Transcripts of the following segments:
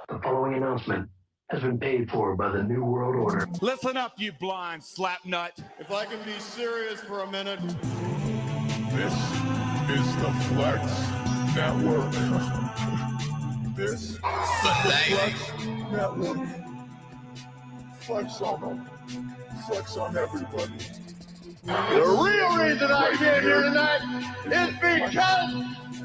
The following announcement has been paid for by the New World Order. Listen up, you blind slapnut. If I can be serious for a minute. This is the Flex Network. This is the Flex Network. Flex on them. Flex on everybody. The real reason I'm here tonight is because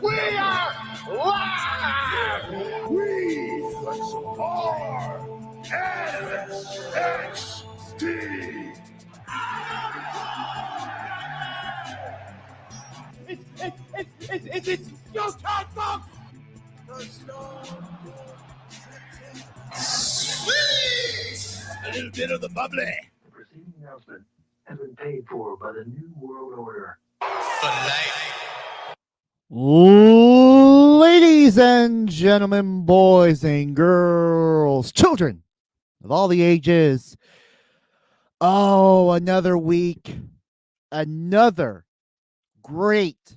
we are live! We flex are NXT. It's your time, folks! Sweet! A little bit of the bubbly. The preceding announcement has been paid for by the New World Order. For life. Ladies and gentlemen, boys and girls, children of all the ages. Oh, another week. Another great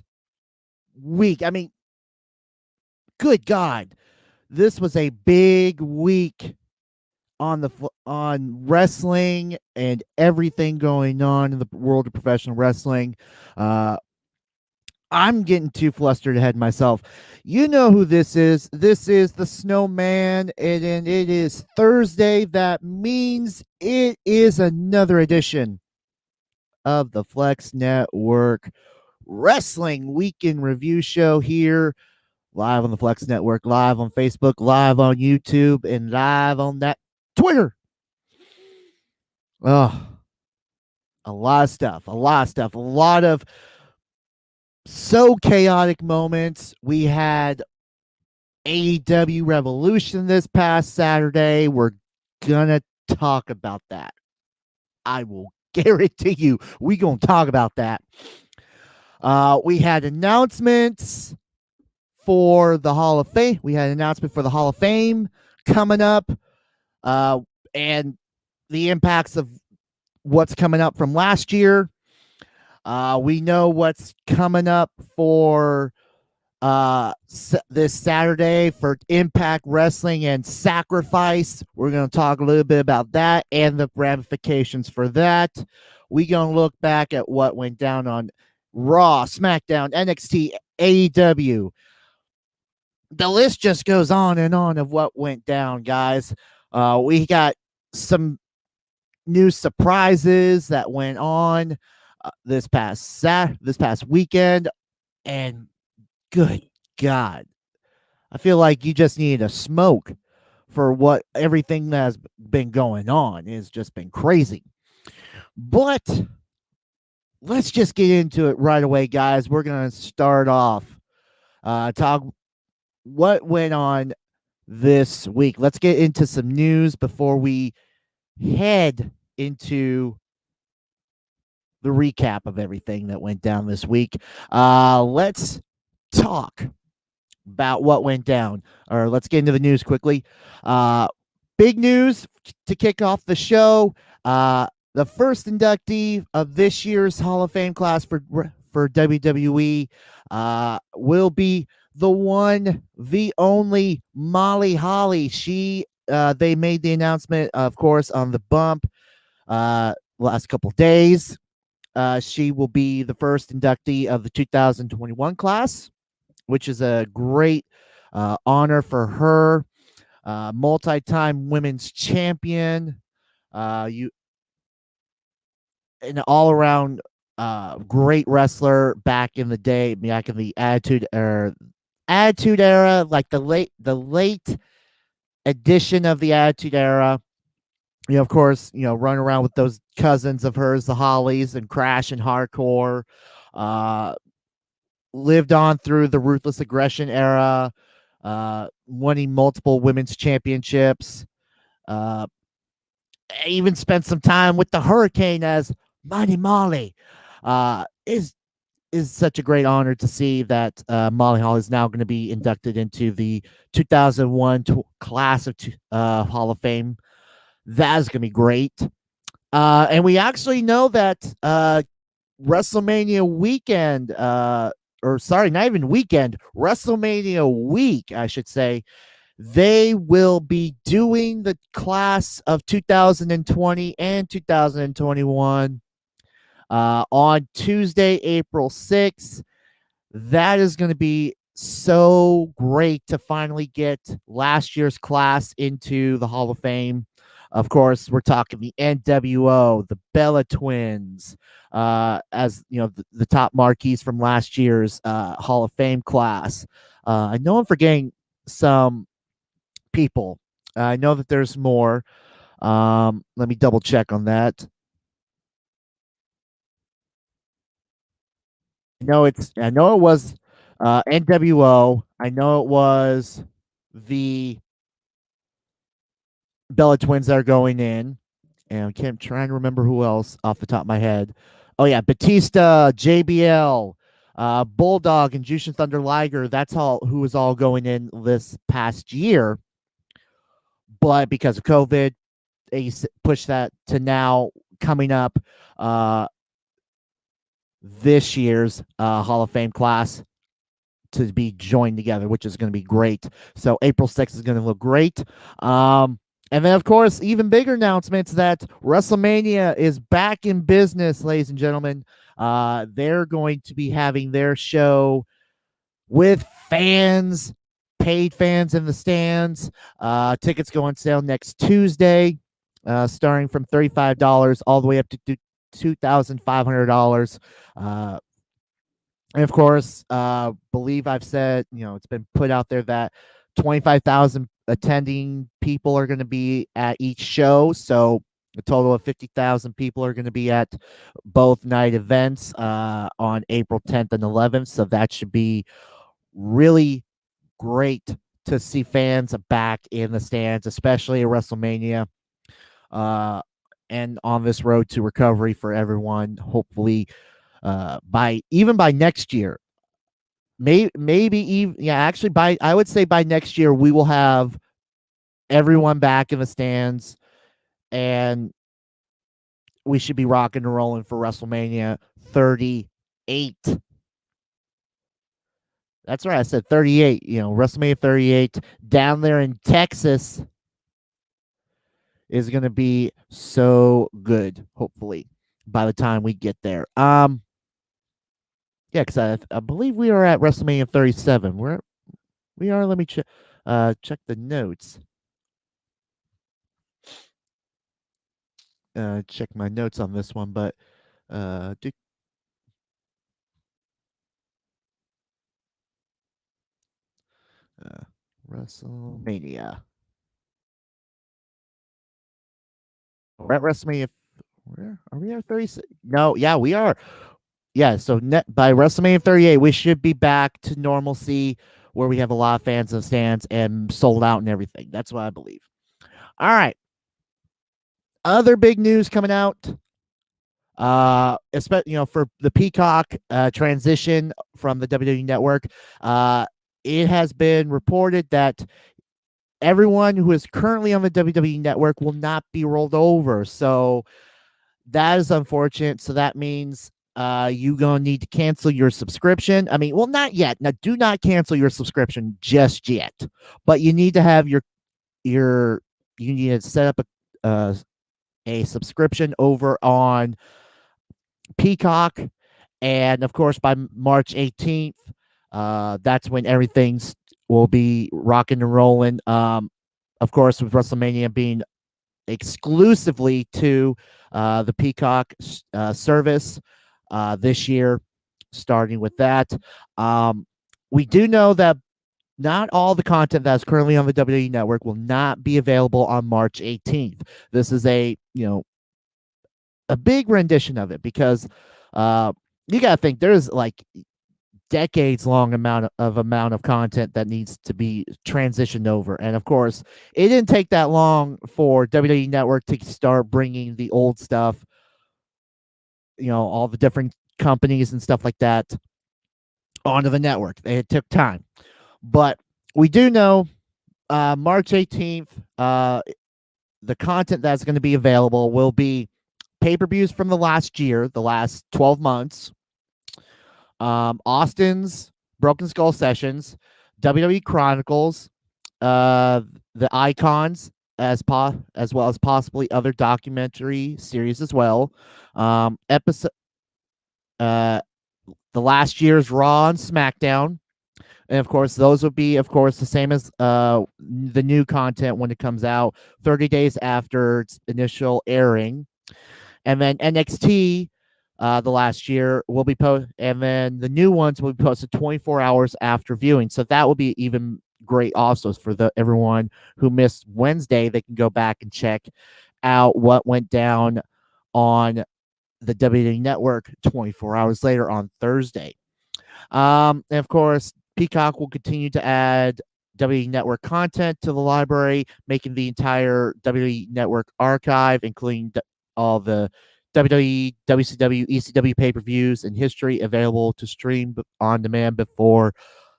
week. I mean, good God. This was a big week on wrestling and everything going on in the world of professional wrestling. I'm getting too flustered ahead myself. You know who this is. This is the SnowMan, and it is Thursday. That means it is another edition of the Flex Network Wrestling Weekend Review Show here, live on the Flex Network, live on Facebook, live on YouTube, and live on that Twitter. Oh, a lot of stuff, a lot of so chaotic moments. We had AEW Revolution this past Saturday. We're gonna talk about that. I will guarantee you we're gonna talk about that. We had announcements for the Hall of Fame. We had an announcement for the Hall of Fame coming up, and the impacts of what's coming up from last year. We know what's coming up for this Saturday for Impact Wrestling and Sacrifice. We're going to talk a little bit about that and the ramifications for that. We're going to look back at what went down on Raw, SmackDown, NXT, AEW. The list just goes on and on of what went down, guys. We got some new surprises that went on this past weekend, and good God, I feel like you just needed a smoke for what everything that has been going on. It's just been crazy. But let's just get into it right away, guys. We're gonna start off talk what went on this week. Let's get into some news before we head into the recap of everything that went down this week. Let's talk about what went down, or let's get into the news quickly. Big news to kick off the show. The first inductee of this year's Hall of Fame class for WWE will be the one, the only Molly Holly. They made the announcement, of course, on the bump last couple days. She will be the first inductee of the 2021 class, which is a great honor for her. Multi-time women's champion. An all-around great wrestler back in the day, back in the Attitude Era, like the late edition of the Attitude Era. Of course, run around with those cousins of hers, the Hollies, and Crash and Hardcore. Lived on through the Ruthless Aggression era, winning multiple women's championships. Even spent some time with the Hurricane as Mighty Molly. Is such a great honor to see that Molly Hall is now going to be inducted into the 2001 class of Hall of Fame. That is going to be great. And we actually know that WrestleMania weekend, or sorry, not even weekend, WrestleMania week, I should say, they will be doing the class of 2020 and 2021 on Tuesday, April 6th. That is going to be so great to finally get last year's class into the Hall of Fame. Of course, we're talking the NWO, the Bella Twins, as you know, the top marquees from last year's Hall of Fame class. I know I'm forgetting some people. I know that there's more. Let me double check on that. I know it was NWO. I know it was the Bella Twins that are going in. And I can't try to remember who else off the top of my head. Oh yeah, Batista, JBL, Bulldog, and Jushin Thunder Liger. That's all who was all going in this past year. But because of COVID, they pushed that to now coming up this year's Hall of Fame class to be joined together, which is going to be great. So April 6th is going to look great. And then, of course, even bigger announcements that WrestleMania is back in business, ladies and gentlemen. They're going to be having their show with fans, paid fans in the stands. Tickets go on sale next Tuesday, starting from $35 all the way up to $2,500. And of course, believe I've said, it's been put out there that 25,000 attending people are going to be at each show. So a total of 50,000 people are going to be at both night events on April 10th and 11th. So that should be really great to see fans back in the stands, especially at WrestleMania. And on this road to recovery for everyone, hopefully by next year, maybe even actually I would say by next year we will have everyone back in the stands, and we should be rocking and rolling for WrestleMania 38. That's right, I said 38. WrestleMania 38 down there in Texas is going to be so good. Hopefully, by the time we get there. Yeah, because I believe we are at WrestleMania 37. We are. Let me check the notes. Check my notes on this one, but WrestleMania. We're at WrestleMania. Where are we at 36? No, yeah, we are. Yeah, so by WrestleMania 38, we should be back to normalcy where we have a lot of fans in the stands and sold out and everything. That's what I believe. All right. Other big news coming out. Especially for the Peacock transition from the WWE Network. It has been reported that everyone who is currently on the WWE Network will not be rolled over. So that is unfortunate. So that means you're going to need to cancel your subscription. I mean, well, not yet. Now, do not cancel your subscription just yet. But you need to have you need to set up a subscription over on Peacock. And, of course, by March 18th, that's when everything will be rocking and rolling. Of course, with WrestleMania being exclusively to the Peacock service this year, starting with that. We do know that not all the content that's currently on the WWE Network will not be available on March 18th. This is a big rendition of it because you got to think there's like decades-long amount of content that needs to be transitioned over. And of course, it didn't take that long for WWE Network to start bringing the old stuff, all the different companies and stuff like that onto the network. It took time. But we do know March 18th, the content that's going to be available will be pay-per-views from the last year, the last 12 months. Austin's Broken Skull Sessions, WWE Chronicles, the Icons, as well as possibly other documentary series as well. Episode the last year's Raw and SmackDown. And of course, those would be, of course, the same as the new content when it comes out 30 days after its initial airing. And then NXT, the last year, will be posted, and then the new ones will be posted 24 hours after viewing. So that will be even great also for everyone who missed Wednesday. They can go back and check out what went down on the WWE Network 24 hours later on Thursday. And of course, Peacock will continue to add WWE Network content to the library, making the entire WWE Network archive, including all the WWE, WCW, ECW pay-per-views in history available to stream on demand before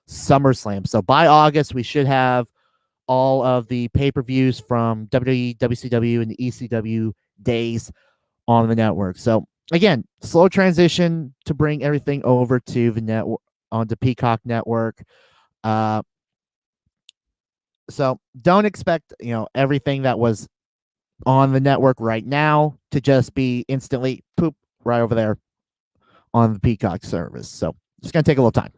SummerSlam. So by August, we should have all of the pay-per-views from WWE, WCW, and the ECW days on the network. So again, slow transition to bring everything over to the network, onto Peacock Network. So don't expect, everything that was on the network right now to just be instantly poop right over there on the Peacock service. So it's going to take a little time.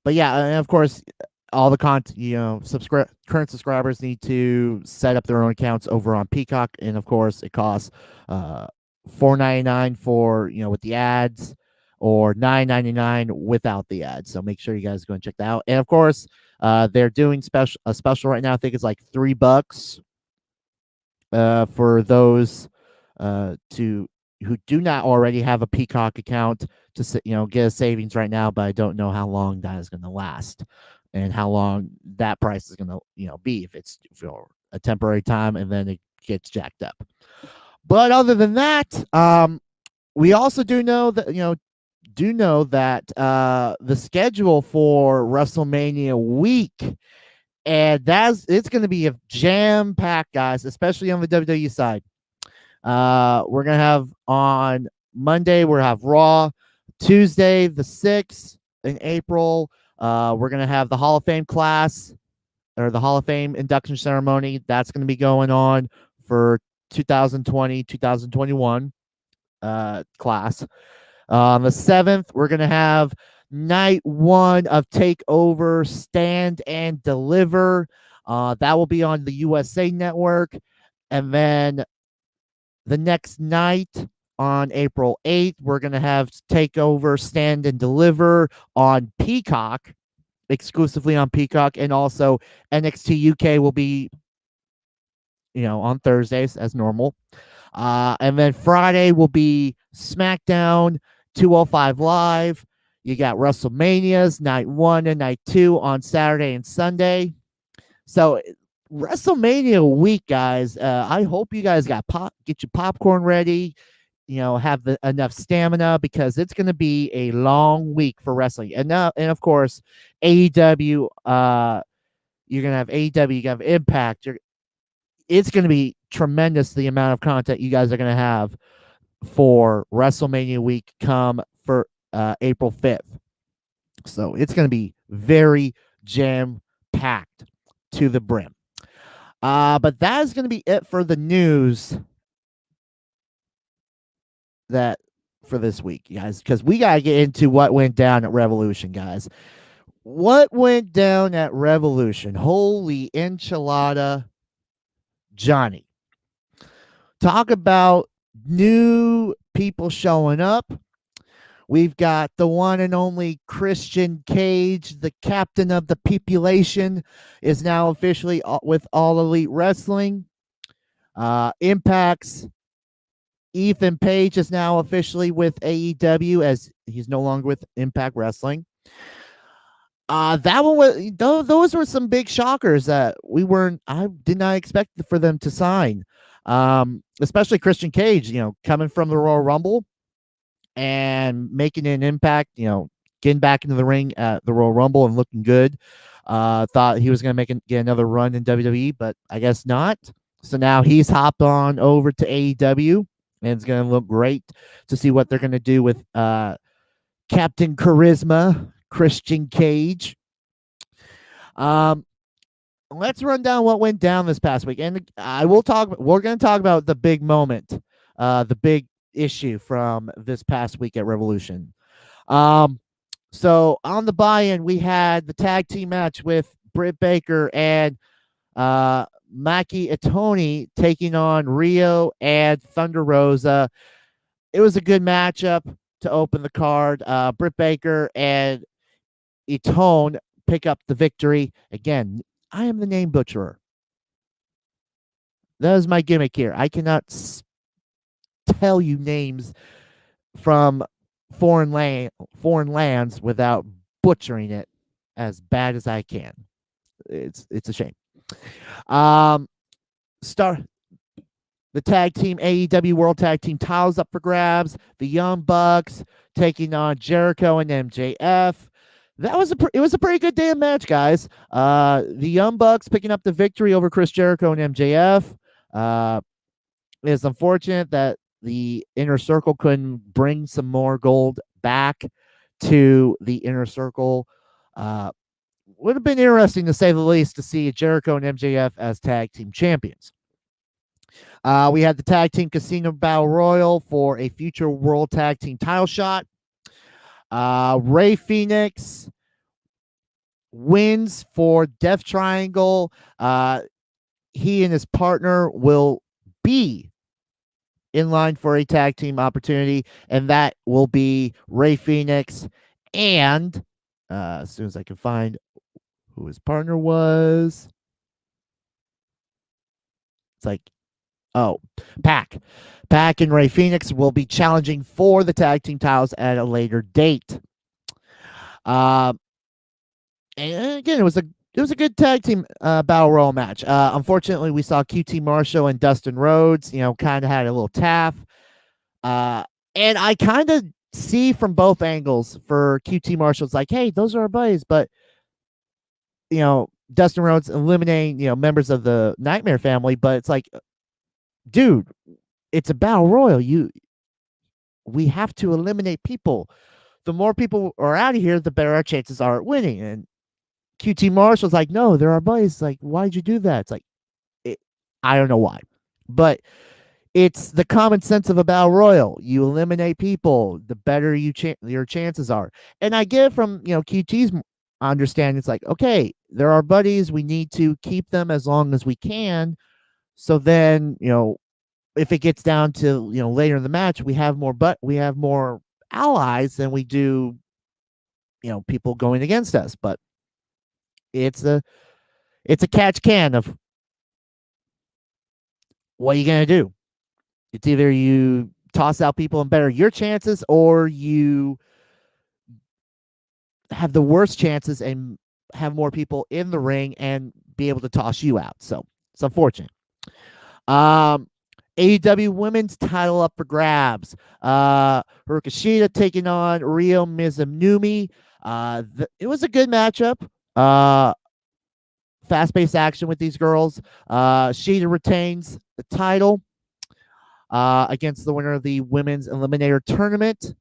But yeah, and of course, all the content, current subscribers need to set up their own accounts over on Peacock, and of course, it costs $4.99 for with the ads, or $9.99 without the ads. So make sure you guys go and check that out. And of course, they're doing a special right now. I think it's like $3 for those who do not already have a Peacock account to get a savings right now. But I don't know how long that is going to last, and how long that price is going to be, if it's for a temporary time and then it gets jacked up. But other than that, we also do know that the schedule for WrestleMania week, and it's going to be a jam-packed, guys, especially on the WWE side. We're going to have on Monday, we'll have Raw. Tuesday, the 6th in April, we're going to have the Hall of Fame class, or the Hall of Fame induction ceremony. That's going to be going on for 2020-2021 class. On the 7th, we're going to have night 1 of TakeOver Stand and Deliver. That will be on the USA Network. And then the next night, on April 8th, we're going to have TakeOver Stand and Deliver on Peacock, exclusively on Peacock. And also NXT UK will be, on Thursdays as normal. And then Friday will be SmackDown 205 Live. You got WrestleManias night 1 and night 2 on Saturday and Sunday. So WrestleMania week, guys, I hope you guys get your popcorn ready, have enough stamina, because it's going to be a long week for wrestling. And of course, AEW, you're going to have AEW, you have Impact. It's going to be tremendous, the amount of content you guys are going to have for WrestleMania week come for April 5th. So it's going to be very jam-packed to the brim. But that is going to be it for the news for this week, guys, because we got to get into what went down at Revolution, guys. What went down at Revolution? Holy enchilada, Johnny. Talk about new people showing up. We've got the one and only Christian Cage, the captain of the population, is now officially with All Elite Wrestling. Impact's Ethan Page is now officially with AEW, as he's no longer with Impact Wrestling. That one was those were some big shockers that I did not expect for them to sign. Especially Christian Cage, coming from the Royal Rumble and making an impact, getting back into the ring at the Royal Rumble and looking good. Thought he was going to get another run in WWE, but I guess not. So now he's hopped on over to AEW, and it's going to look great to see what they're going to do with Captain Charisma, Christian Cage. Let's run down what went down this past week, and we're going to talk about the big moment, the big issue from this past week at Revolution. So on the buy-in, we had the tag team match with Britt Baker and Maki Itoni taking on Rio and Thunder Rosa. It was a good matchup to open the card. Britt Baker and Itone pick up the victory. Again, I am the name butcherer. That is my gimmick here. I cannot tell you names from foreign lands without butchering it as bad as I can. It's a shame. The tag team AEW World Tag Team titles up for grabs. The Young Bucks taking on Jericho and MJF. It was a pretty good damn match, guys. The Young Bucks picking up the victory over Chris Jericho and MJF. It's unfortunate that the Inner Circle couldn't bring some more gold back to the Inner Circle. Would have been interesting, to say the least, to see Jericho and MJF as tag team champions. We had the tag team Casino Battle Royal for a future World Tag Team title shot. Ray Phoenix wins for Death Triangle. He and his partner will be in line for a tag team opportunity, and that will be Ray Phoenix and as soon as I can find who his partner was, it's like, Pac and Ray Phoenix will be challenging for the tag team titles at a later date. And again, it was a good tag team battle royal match. Unfortunately, we saw QT Marshall and Dustin Rhodes, kind of had a little taff. And I kind of see from both angles for QT Marshall. It's like, hey, those are our buddies, but Dustin Rhodes eliminating members of the Nightmare family, but it's like, dude, it's a battle royal. We have to eliminate people. The more people are out of here, the better our chances are at winning. And QT Marshall's like, no, they're our buddies. It's like, why'd you do that? It's like, I don't know why, but it's the common sense of a battle royal. You eliminate people, the better your chances are. And I get it from QT's understanding. It's like, okay, they're our buddies. We need to keep them as long as we can. So then, if it gets down to later in the match, we have more allies than we do, people going against us. But it's a catch can of what are you gonna do? It's either you toss out people and better your chances, or you have the worst chances and have more people in the ring and be able to toss you out. So it's unfortunate. AEW Women's title up for grabs. Hiroka Shida taking on Ryo Mizunumi. It was a good matchup. Fast-paced action with these girls. Shida retains the title against the winner of the Women's Eliminator Tournament.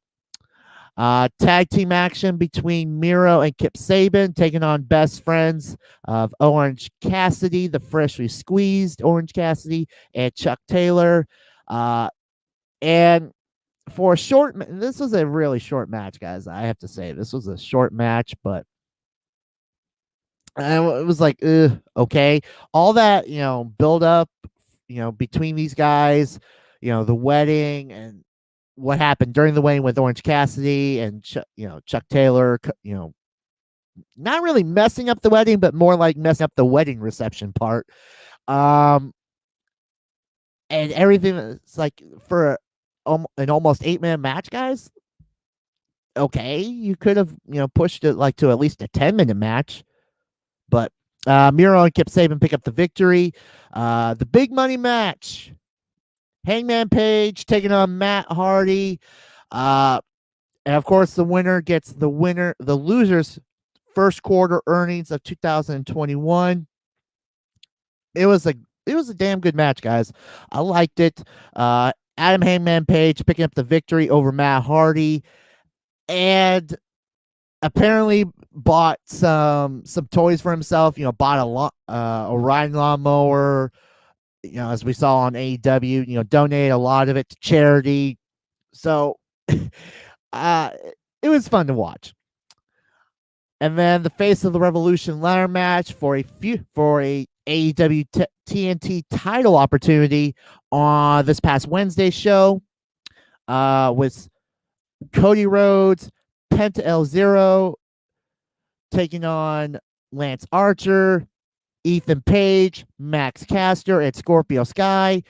Tag team action between Miro and Kip Sabian taking on best friends of Orange Cassidy, the freshly squeezed Orange Cassidy, and Chuck Taylor. And for a short, this was a really short match, guys. I have to say, this was a short match, but it was like, okay. All that, build up, between these guys, the wedding and what happened during the wedding with Orange Cassidy and Chuck Taylor, not really messing up the wedding, but more like messing up the wedding reception part. And everything is like for an almost 8-man match, guys. Okay, you could have pushed it like to at least a 10-minute match, but Miro and Kip Sabian pick up the victory. The big money match. Hangman Page taking on Matt Hardy. And of course, the winner gets the loser's first quarter earnings of 2021. It was a a damn good match, guys. I liked it. Adam Hangman Page picking up the victory over Matt Hardy, and apparently bought some toys for himself. Bought a riding lawnmower. As we saw on AEW, donated a lot of it to charity. So, uh, it was fun to watch. And then the Face of the Revolution ladder match for a AEW TNT title opportunity on this past Wednesday show, with Cody Rhodes, Penta El Zero taking on Lance Archer, Ethan Page, Max Caster, and Scorpio Sky.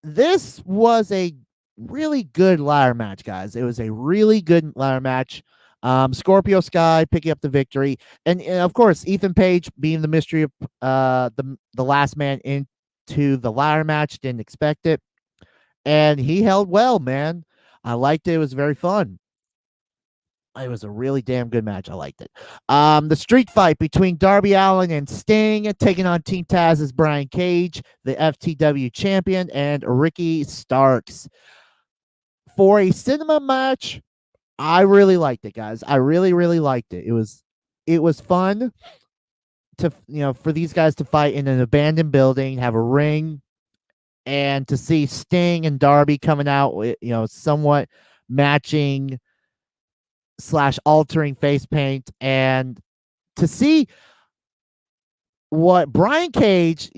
This was a really good ladder match, guys. It was a really good ladder match. Scorpio Sky picking up the victory, and of course Ethan Page being the mystery of the last man into the ladder match. Didn't expect it, and he held well, man. I liked it. It was very fun. It was a really damn good match. I liked it. The street fight between Darby Allin and Sting, taking on Team Taz's Brian Cage, the FTW champion, and Ricky Starks. For a cinema match, I really liked it, guys. I really, really liked it. It was fun to for these guys to fight in an abandoned building, have a ring, and to see Sting and Darby coming out with somewhat matching / altering face paint, and to see what Brian Cage,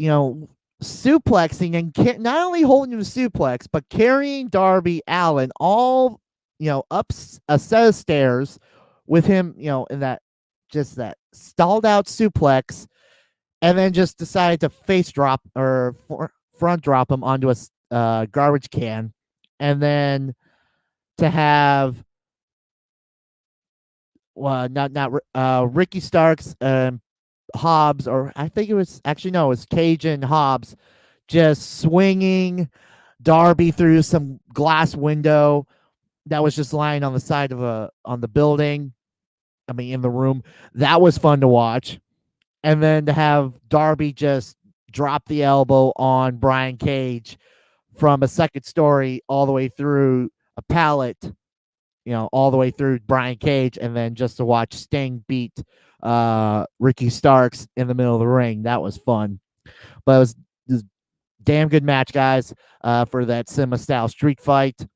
suplexing and not only holding him to suplex, but carrying Darby Allin all, up a set of stairs with him, in that stalled out suplex, and then just decided to face drop or front drop him onto a garbage can, and then to have Ricky Starks and Hobbs, or I think it was Cage and Hobbs, just swinging Darby through some glass window that was just lying on the side of on the building. I mean, in the room. That was fun to watch. And then to have Darby just drop the elbow on Brian Cage from a second story all the way through a pallet, all the way through Brian Cage, and then just to watch Sting beat Ricky Starks in the middle of the ring. That was fun. But it was a damn good match, guys, for that cinema-style street fight.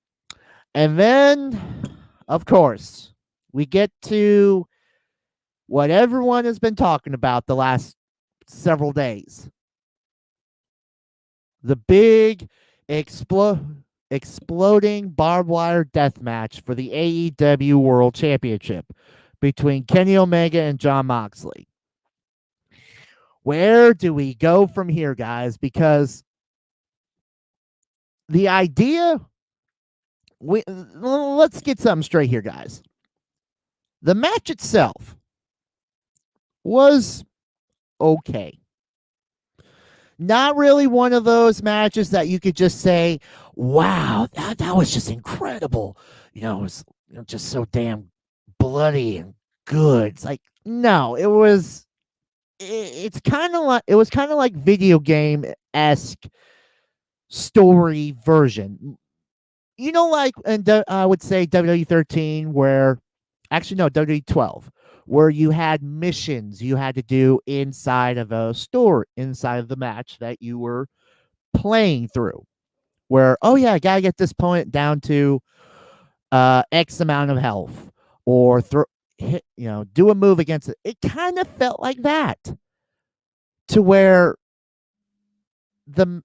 And then, of course, we get to what everyone has been talking about the last several days. The big exploding barbed wire death match for the AEW World Championship between Kenny Omega and Jon Moxley. Where do we go from here, guys? Because the idea, let's get something straight here, guys. The match itself was okay. Not really one of those matches that you could just say, wow, that was just incredible. It was just so damn bloody and good. It's like, no, it was kind of like video game-esque story version. Like, and I would say WWE 13, where actually no, WWE 12, where you had missions you had to do inside of a store, inside of the match that you were playing through. Where, oh yeah, I gotta get this opponent down to X amount of health, or do a move against it. It kind of felt like that, to where the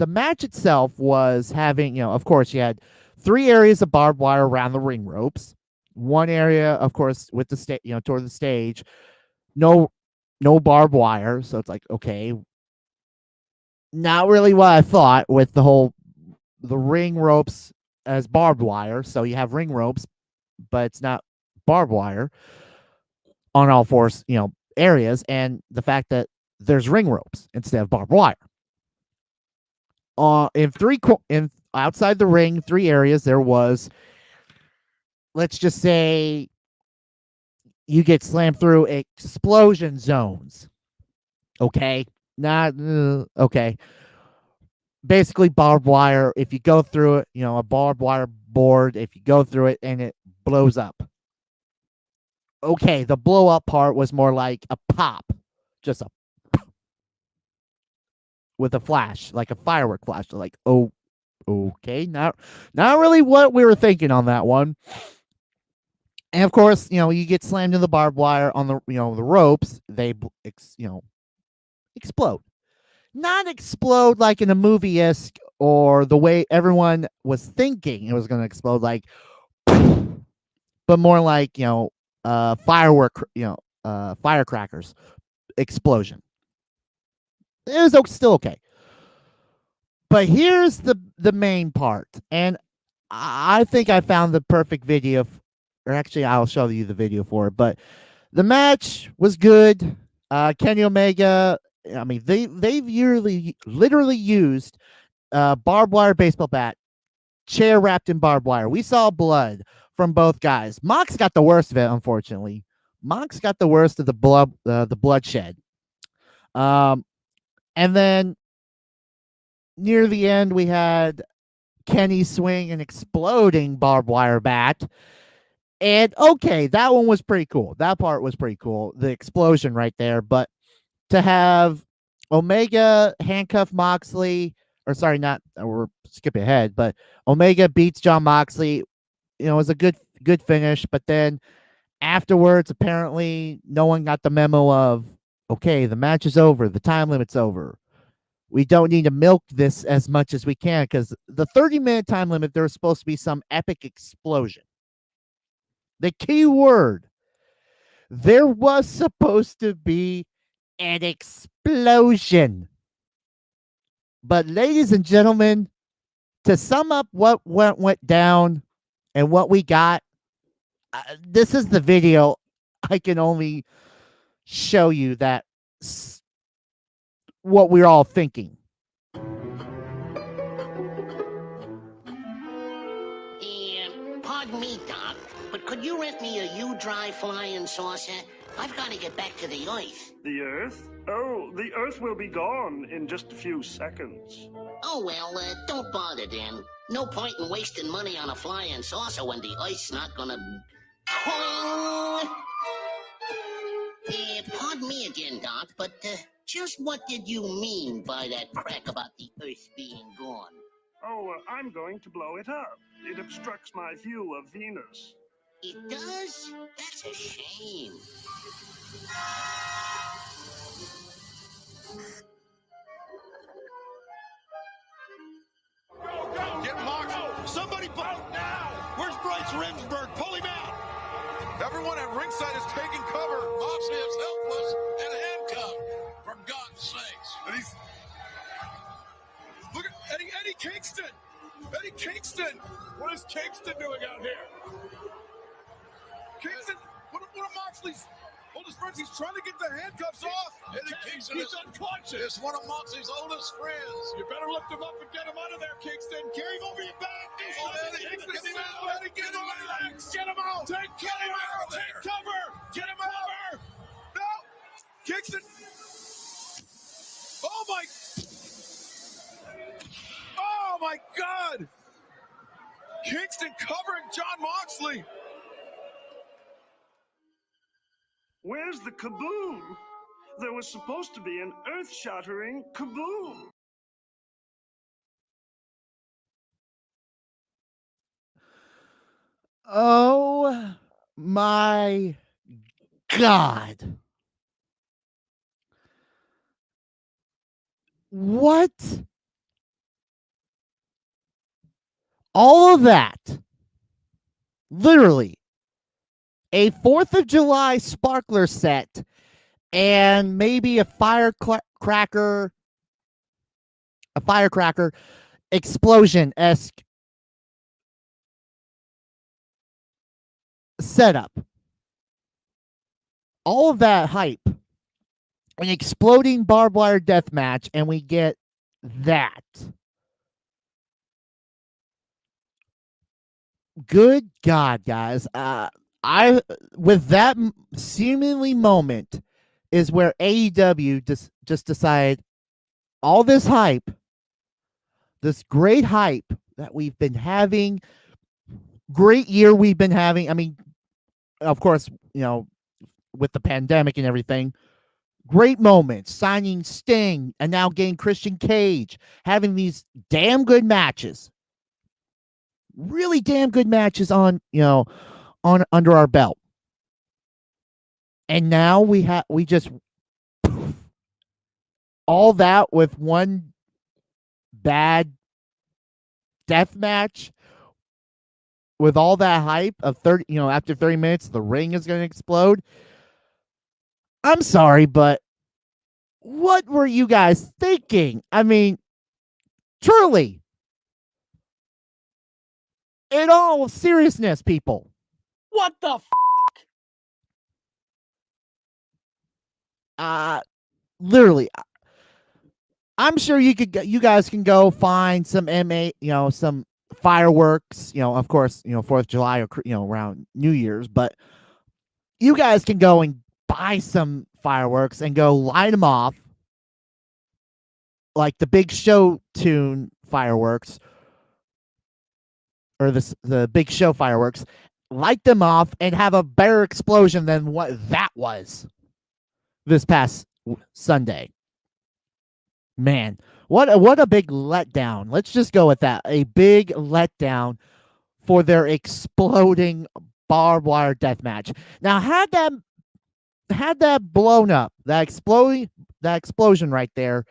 match itself was having, of course, you had 3 areas of barbed wire around the ring ropes. One area, of course, with the toward the stage, no barbed wire. So it's like, okay, not really what I thought with the ring ropes as barbed wire. So you have ring ropes, but it's not barbed wire on all 4, areas, and the fact that there's ring ropes instead of barbed wire. In outside the ring, 3 areas, there was, let's just say, you get slammed through explosion zones. Okay, Not okay. Basically, barbed wire. If you go through it, a barbed wire board. If you go through it and it blows up. Okay, the blow up part was more like a pop, just a with a flash, like a firework flash. Like, oh, okay, not really what we were thinking on that one. And of course, you get slammed in the barbed wire on the the ropes. They explode. Not explode like in a movie esque or the way everyone was thinking it was going to explode, like, but more like firework, firecrackers explosion. It was still okay. But here's the main part, and I think I found the perfect video, or actually, I'll show you the video for it. But the match was good. Kenny Omega. I mean, they've literally used barbed wire baseball bat, chair wrapped in barbed wire. We saw blood from both guys. Mox got the worst of it, unfortunately. Mox got the worst of the bloodshed. And then near the end, we had Kenny swing an exploding barbed wire bat. And okay, that one was pretty cool. That part was pretty cool. The explosion right there. But to have Omega handcuff Moxley, or sorry, not, we're skipping ahead, but Omega beats Jon Moxley. It was a good finish. But then afterwards, apparently, no one got the memo of, okay, the match is over. The time limit's over. We don't need to milk this as much as we can, because the 30-minute time limit, there was supposed to be some epic explosion. The key word, there was supposed to be an explosion. But ladies and gentlemen, to sum up what went down and what we got, this is the video. I can only show you that what we're all thinking. Pardon me, Doc, but could you rent me a U-Dry flying saucer? I've got to get back to the Earth. The Earth? Oh, the Earth will be gone in just a few seconds. Oh, well, don't bother then. No point in wasting money on a flying saucer when the Earth's not gonna... Pardon me again, Doc, but just what did you mean by that crack about the Earth being gone? Oh, I'm going to blow it up. It obstructs my view of Venus. It does? That's a shame. Get Mox. Somebody out now. Where's Bryce Remsburg? Pull him out. Everyone at ringside is taking cover. Moxley is helpless and handcuffed. For God's sakes. And he's... Look at Eddie Kingston. Eddie Kingston. What is Kingston doing out here? Kingston, one of Moxley's oldest friends. He's trying to get the handcuffs off. Eddie Kingston is unconscious. It's one of Moxley's oldest friends. You better lift him up and get him out of there, Kingston. Carry him over your back. Oh, Eddie, get him out. Eddie, get him out. Get him out. Take cover. Get him over. No. Kingston. Oh, my God. Kingston covering Jon Moxley. Where's the kaboom? There was supposed to be an earth-shattering kaboom. Oh my God. What? All of that. Literally. A 4th of July sparkler set and maybe a firecracker explosion-esque setup. All of that hype. An exploding barbed wire death match, and we get that. Good God, guys. With that seemingly moment is where AEW just decided, all this hype, this great hype that we've been having, great year we've been having. I mean, of course, with the pandemic and everything, great moments, signing Sting and now getting Christian Cage, having these damn good matches, really damn good matches on under our belt. And now we just all that with one bad death match with all that hype of 30, after 30 minutes the ring is going to explode. I'm sorry, but what were you guys thinking? I mean, truly, in all seriousness, people. What the Literally, I'm sure you guys can go find some some fireworks, of course, 4th of July or around New Year's, but you guys can go and buy some fireworks and go light them off like the Big Show tune fireworks or the Big Show fireworks, light them off and have a better explosion than what that was this past Sunday. Man, what a big letdown. Let's just go with that. A big letdown for their exploding barbed wire death match. Now, had that blown up, that explosion right there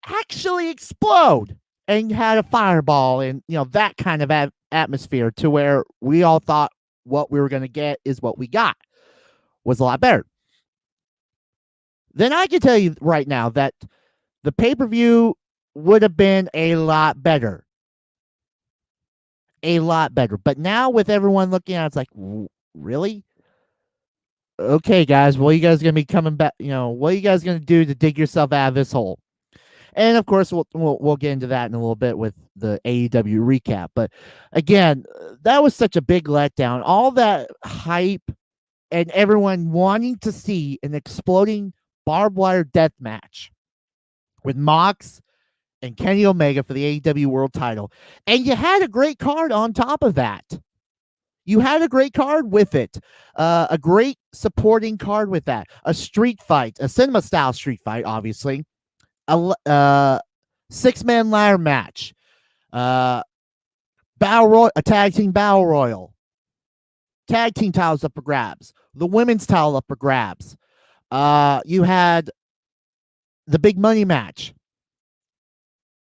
actually explode and had a fireball and that kind of atmosphere to where we all thought what we were going to get is what we got, was a lot better. Then I can tell you right now that the pay-per-view would have been a lot better. A lot better. But now with everyone looking at it, it's like, really? Okay, guys, what are you guys going to be coming back? What are you guys going to do to dig yourself out of this hole? And of course, we'll get into that in a little bit with the AEW recap. But again, that was such a big letdown. All that hype and everyone wanting to see an exploding barbed wire death match with Mox and Kenny Omega for the AEW World Title. And you had a great card on top of that. You had a great card with it. A great supporting card with that. A street fight, a cinema-style street fight, obviously. A 6-man ladder match. A tag team battle royal. Tag team titles up for grabs. The women's title up for grabs. You had the big money match.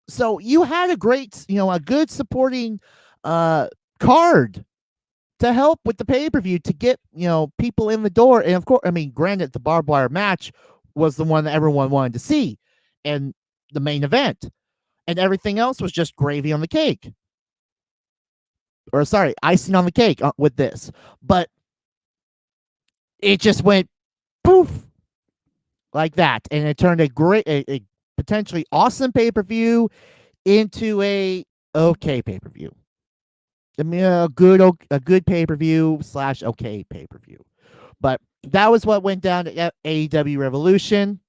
So you had a great, a good supporting card to help with the pay-per-view to get, people in the door. And of course, I mean, granted, the barbed wire match was the one that everyone wanted to see and the main event. And everything else was just gravy on the cake. Or sorry, icing on the cake with this. But it just went poof like that. And it turned a potentially awesome pay-per-view into a okay pay-per-view. I mean, a good pay-per-view / okay pay-per-view. But that was what went down at AEW Revolution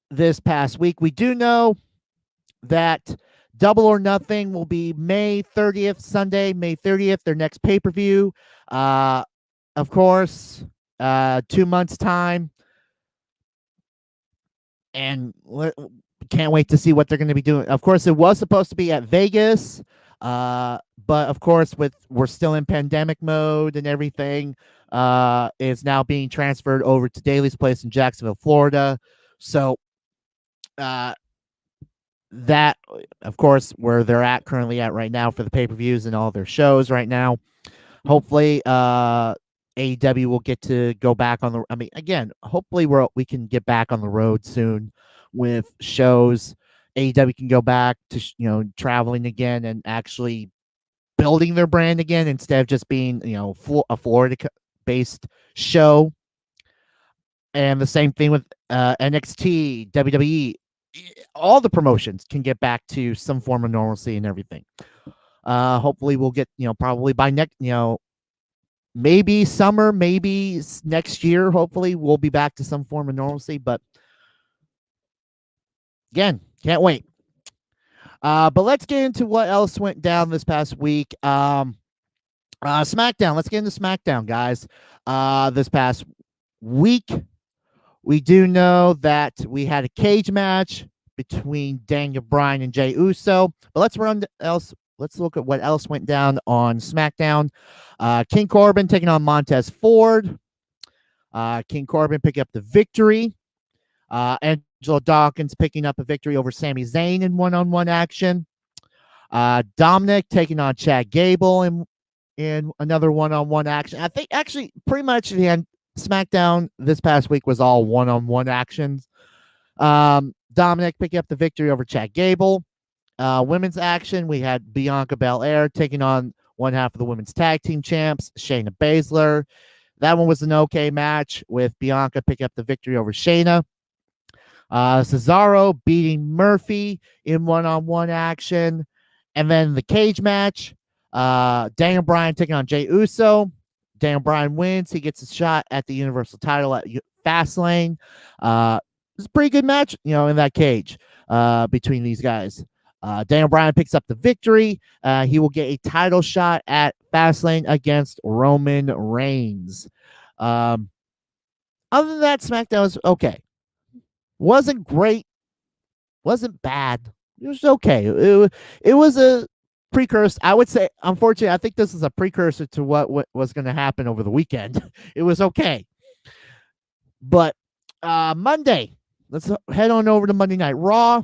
this past week. We do know that Double or Nothing will be May 30th, Sunday, May 30th, their next pay-per-view. Of course, 2 months' time. And can't wait to see what they're going to be doing. Of course, it was supposed to be at Vegas, but of course, we're still in pandemic mode and everything. Is now being transferred over to Daly's Place in Jacksonville, Florida. So, that, of course, where they're currently at right now for the pay-per-views and all their shows right now. Hopefully, AEW will get to go back on the. I mean, again, hopefully we can get back on the road soon with shows. AEW can go back to traveling again and actually building their brand again instead of just being a Florida-based show. And the same thing with NXT, WWE. All the promotions can get back to some form of normalcy and everything. Hopefully, we'll get probably by next maybe summer, maybe next year. Hopefully, we'll be back to some form of normalcy. But Again, can't wait. But let's get into what else went down this past week. SmackDown. Let's get into SmackDown, guys. This past week, we do know that we had a cage match between Daniel Bryan and Jey Uso. But let's look at what else went down on SmackDown. King Corbin taking on Montez Ford. King Corbin picking up the victory. Angelo Dawkins picking up a victory over Sami Zayn in one-on-one action. Dominic taking on Chad Gable in another one-on-one action. I think actually pretty much the end SmackDown this past week was all one-on-one actions. Dominic picking up the victory over Chad Gable. Women's action, we had Bianca Belair taking on one half of the women's tag team champs, Shayna Baszler. That one was an okay match with Bianca picking up the victory over Shayna. Cesaro beating Murphy in one-on-one action. And then the cage match, Daniel Bryan taking on Jey Uso. Daniel Bryan wins. He gets a shot at the Universal title at Fastlane. It's a pretty good match, in that cage between these guys. Daniel Bryan picks up the victory. He will get a title shot at Fastlane against Roman Reigns. Other than that, SmackDown was okay. Wasn't great. Wasn't bad. It was okay. It was a precursor. I would say, unfortunately, I think this is a precursor to what was going to happen over the weekend. It was okay. But Monday, let's head on over to Monday Night Raw.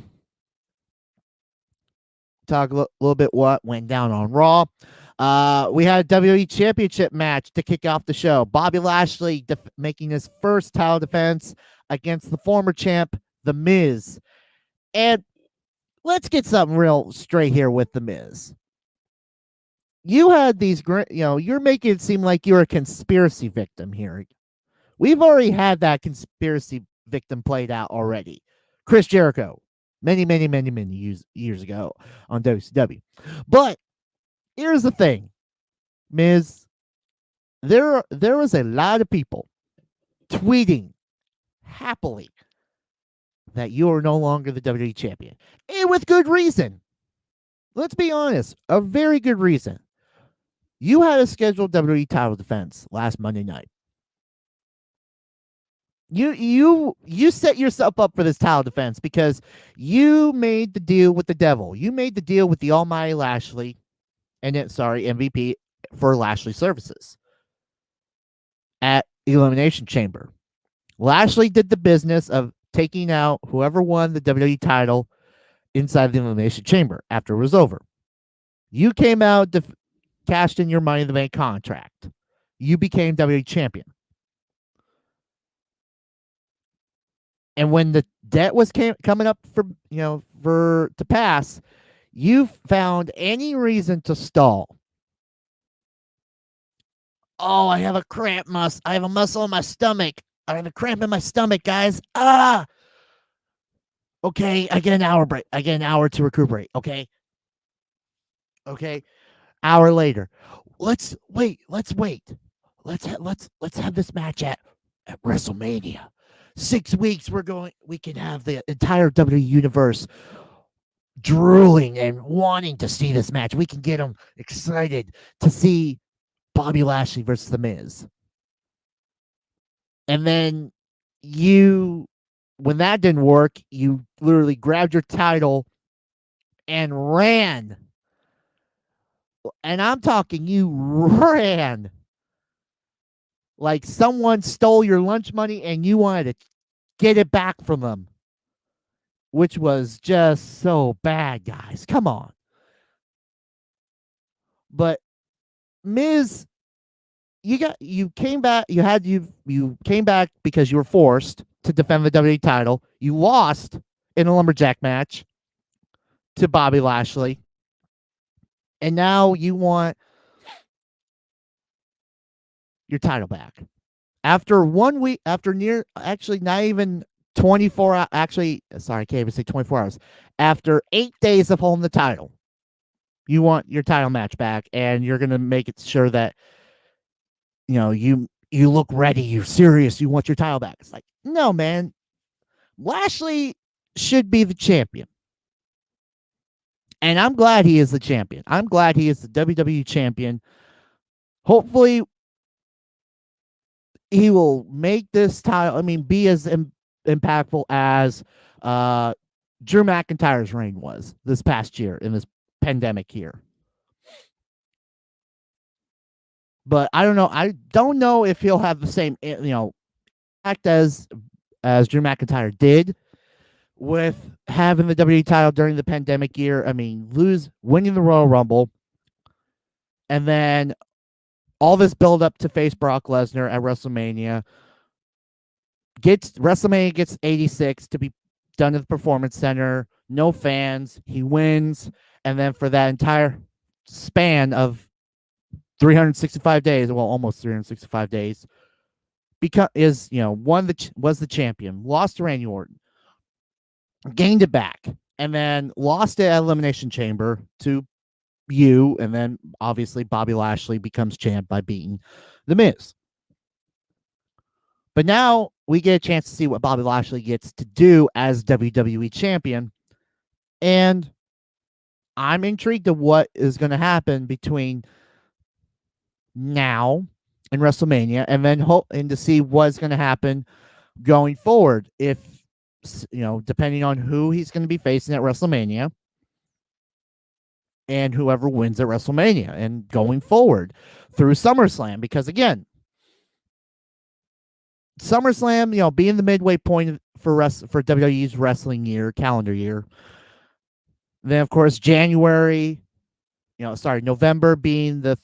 Talk a little bit what went down on Raw. We had a WWE Championship match to kick off the show. Bobby Lashley making his first title defense against the former champ, The Miz. And let's get something real straight here with The Miz. You had these great, you're making it seem like you're a conspiracy victim here. We've already had that conspiracy victim played out already. Chris Jericho, many years ago on WCW. But here's the thing, Miz. There was a lot of people tweeting happily that you are no longer the WWE champion. And with good reason. Let's be honest, a very good reason. You had a scheduled WWE title defense last Monday night. You set yourself up for this title defense because you made the deal with the devil. You made the deal with the almighty Lashley MVP for Lashley services at Elimination Chamber. Lashley did the business of taking out whoever won the WWE title inside the Elimination Chamber after it was over. You came out, cashed in your Money in the Bank contract. You became WWE champion. And when the debt was coming up to pass, you found any reason to stall. Oh, I have a cramp I have a muscle in my stomach. I have a cramp in my stomach, guys. Okay, I get an hour break. I get an hour to recuperate. Okay. Hour later. Let's wait. Let's have this match at WrestleMania. 6 weeks we can have the entire WWE universe drooling and wanting to see this match. We can get them excited to see Bobby Lashley versus The Miz. And then when that didn't work, you literally grabbed your title and ran. And I'm talking, you ran like someone stole your lunch money and you wanted to get it back from them, which was just so bad, guys. Come on. But Miz, you came back. You came back because you were forced to defend the WWE title. You lost in a lumberjack match to Bobby Lashley. And now you want your title back. After 1 week, not even 24 hours, I can't even say 24 hours. After 8 days of holding the title, you want your title match back, and you're going to make it sure that, you look ready, you're serious, you want your title back. It's like, no, man. Lashley should be the champion. And I'm glad he is the champion. I'm glad he is the WWE champion. Hopefully, he will make this title, be as impactful as Drew McIntyre's reign was this past year in this pandemic year. But I don't know. I don't know if he'll have the same, act as Drew McIntyre did with having the WWE title during the pandemic year. Winning the Royal Rumble, and then all this build up to face Brock Lesnar at WrestleMania. WrestleMania gets 86 to be done at the Performance Center. No fans. He wins, and then for that entire span of 365 days, well, almost 365 days, was the champion, lost to Randy Orton, gained it back, and then lost it at Elimination Chamber to you, and then obviously Bobby Lashley becomes champ by beating The Miz. But now we get a chance to see what Bobby Lashley gets to do as WWE champion, and I'm intrigued to what is going to happen between now and WrestleMania, and then hoping to see what's going to happen going forward. If depending on who he's going to be facing at WrestleMania, and whoever wins at WrestleMania, and going forward through SummerSlam, because again, SummerSlam, being the midway point for WWE's wrestling calendar year. Then of course November being the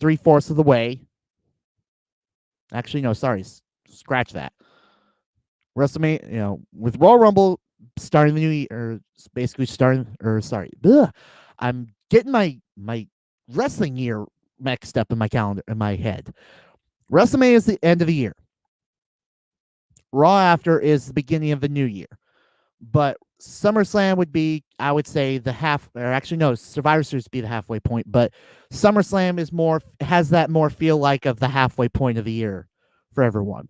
3/4 of the way. Actually, no, sorry, scratch that. WrestleMania, with Royal Rumble starting the new year, or basically I'm getting my wrestling year mixed up in my calendar, in my head. WrestleMania is the end of the year. Raw after is the beginning of the new year. But SummerSlam would be, I would say, Survivor Series would be the halfway point, but SummerSlam has that more feel like of the halfway point of the year for everyone.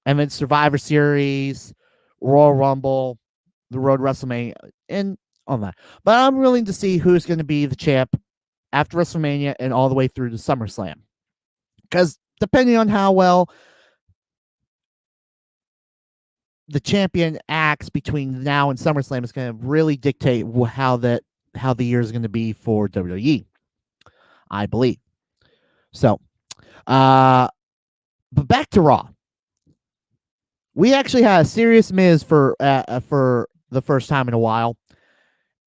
And then Survivor Series, Royal Rumble, the road WrestleMania, and all that. But I'm willing to see who's going to be the champ after WrestleMania and all the way through to SummerSlam. Because depending on how well the champion acts between now and SummerSlam is going to really dictate how the year is going to be for WWE, I believe. So, but back to Raw. We actually had a serious Miz for the first time in a while,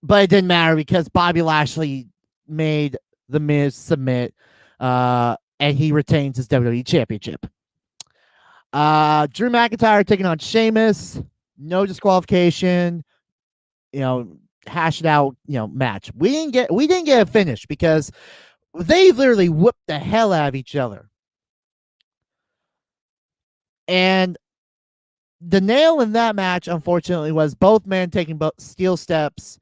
but it didn't matter because Bobby Lashley made the Miz submit, and he retains his WWE Championship. Drew McIntyre taking on Sheamus, no disqualification, hash it out, match. We didn't get a finish because they literally whooped the hell out of each other. And the nail in that match, unfortunately, was both men taking steel steps,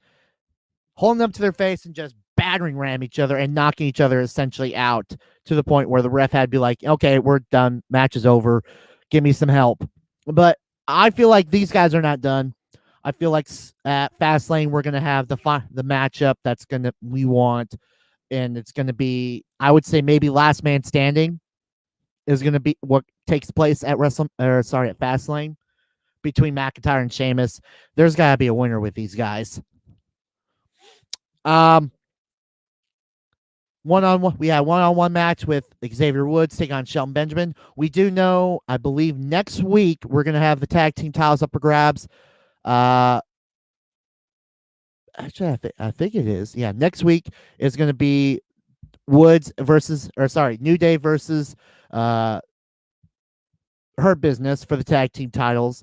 holding them to their face, and just battering ram each other and knocking each other essentially out to the point where the ref had to be like, okay, we're done. Match is over. Give me some help. But I feel like these guys are not done. I feel like at Fastlane, we're going to have the matchup we want. And it's going to be, I would say maybe last man standing is going to be what takes place at Fastlane between McIntyre and Sheamus. There's got to be a winner with these guys. We had one-on-one match with Xavier Woods taking on Shelton Benjamin. We do know, I believe next week we're going to have the tag team titles up for grabs. Actually, I think it is. Yeah, next week is going to be New Day versus Hurt Business for the tag team titles.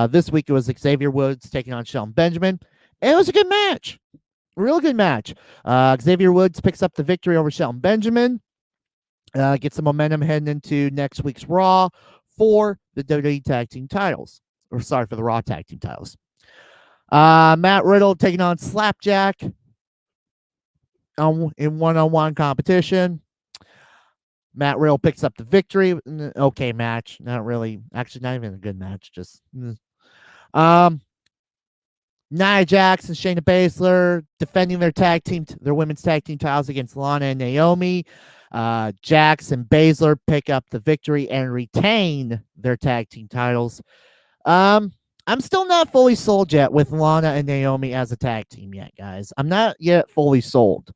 This week it was Xavier Woods taking on Shelton Benjamin. And it was a good match. Real good match. Xavier Woods picks up the victory over Shelton Benjamin. Gets some momentum heading into next week's Raw for the WWE tag team titles. For the Raw tag team titles. Matt Riddle taking on Slapjack in one-on-one competition. Matt Riddle picks up the victory. Okay match. Not really. Actually, not even a good match. Just Nia Jax and Shayna Baszler defending their women's tag team titles against Lana and Naomi. Jax and Baszler pick up the victory and retain their tag team titles. I'm still not fully sold yet with Lana and Naomi as a tag team yet, guys. I'm not yet fully sold.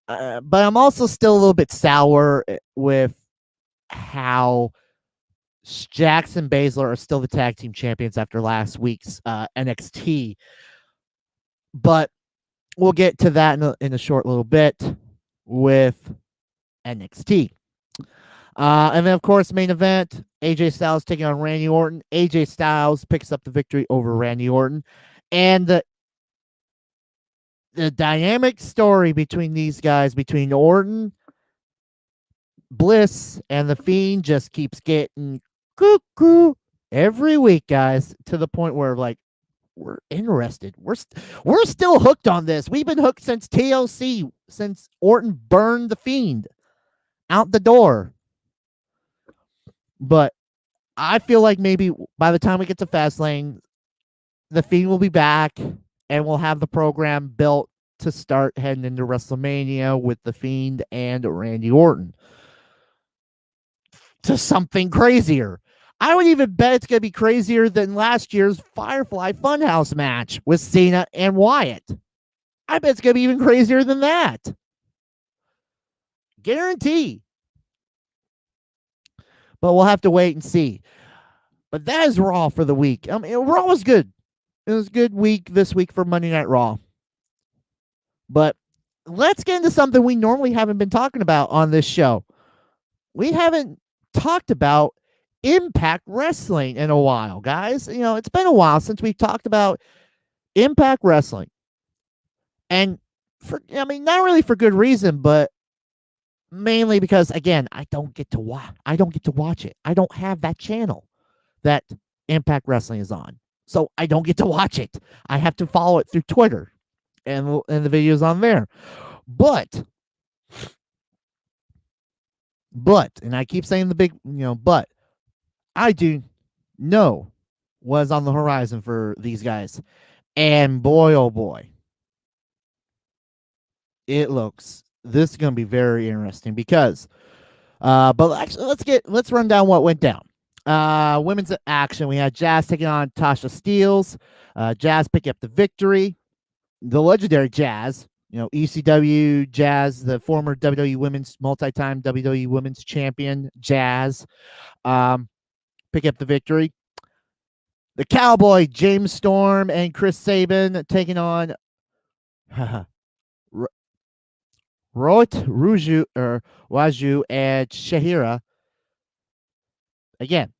But I'm also still a little bit sour with how Jax and Baszler are still the tag team champions after last week's NXT. But we'll get to that in a short little bit with NXT. And then, of course, main event, AJ Styles taking on Randy Orton. AJ Styles picks up the victory over Randy Orton. And the dynamic story between these guys, between Orton, Bliss, and The Fiend just keeps getting cuckoo every week, guys, to the point where, like, we're interested. We're still hooked on this. We've been hooked since TLC, since Orton burned The Fiend out the door. But I feel like maybe by the time we get to Fastlane, The Fiend will be back and we'll have the program built to start heading into WrestleMania with The Fiend and Randy Orton. To something crazier. I would even bet it's going to be crazier than last year's Firefly Funhouse match with Cena and Wyatt. I bet it's going to be even crazier than that. Guarantee. But we'll have to wait and see. But that is Raw for the week. I mean, Raw was good. It was a good week this week for Monday Night Raw. But let's get into something we normally haven't been talking about on this show. We haven't talked about Impact Wrestling in a while, guys. You know, it's been a while since we've talked about Impact Wrestling. And not really for good reason, but mainly because, again, I don't get to watch it. I don't have that channel that Impact Wrestling is on. So I don't get to watch it. I have to follow it through Twitter and the videos on there. But, and I keep saying the big, but I do know what's on the horizon for these guys. And boy, oh boy, this is going to be very interesting because, but actually, let's run down what went down. Women's action. We had Jazz taking on Tasha Steelz. Jazz picking up the victory. The legendary Jazz, ECW Jazz, the former WWE Women's, multi-time WWE Women's Champion Jazz, pick up the victory. The Cowboy, James Storm and Chris Sabin taking on Rohit Raju and Shahira. Again,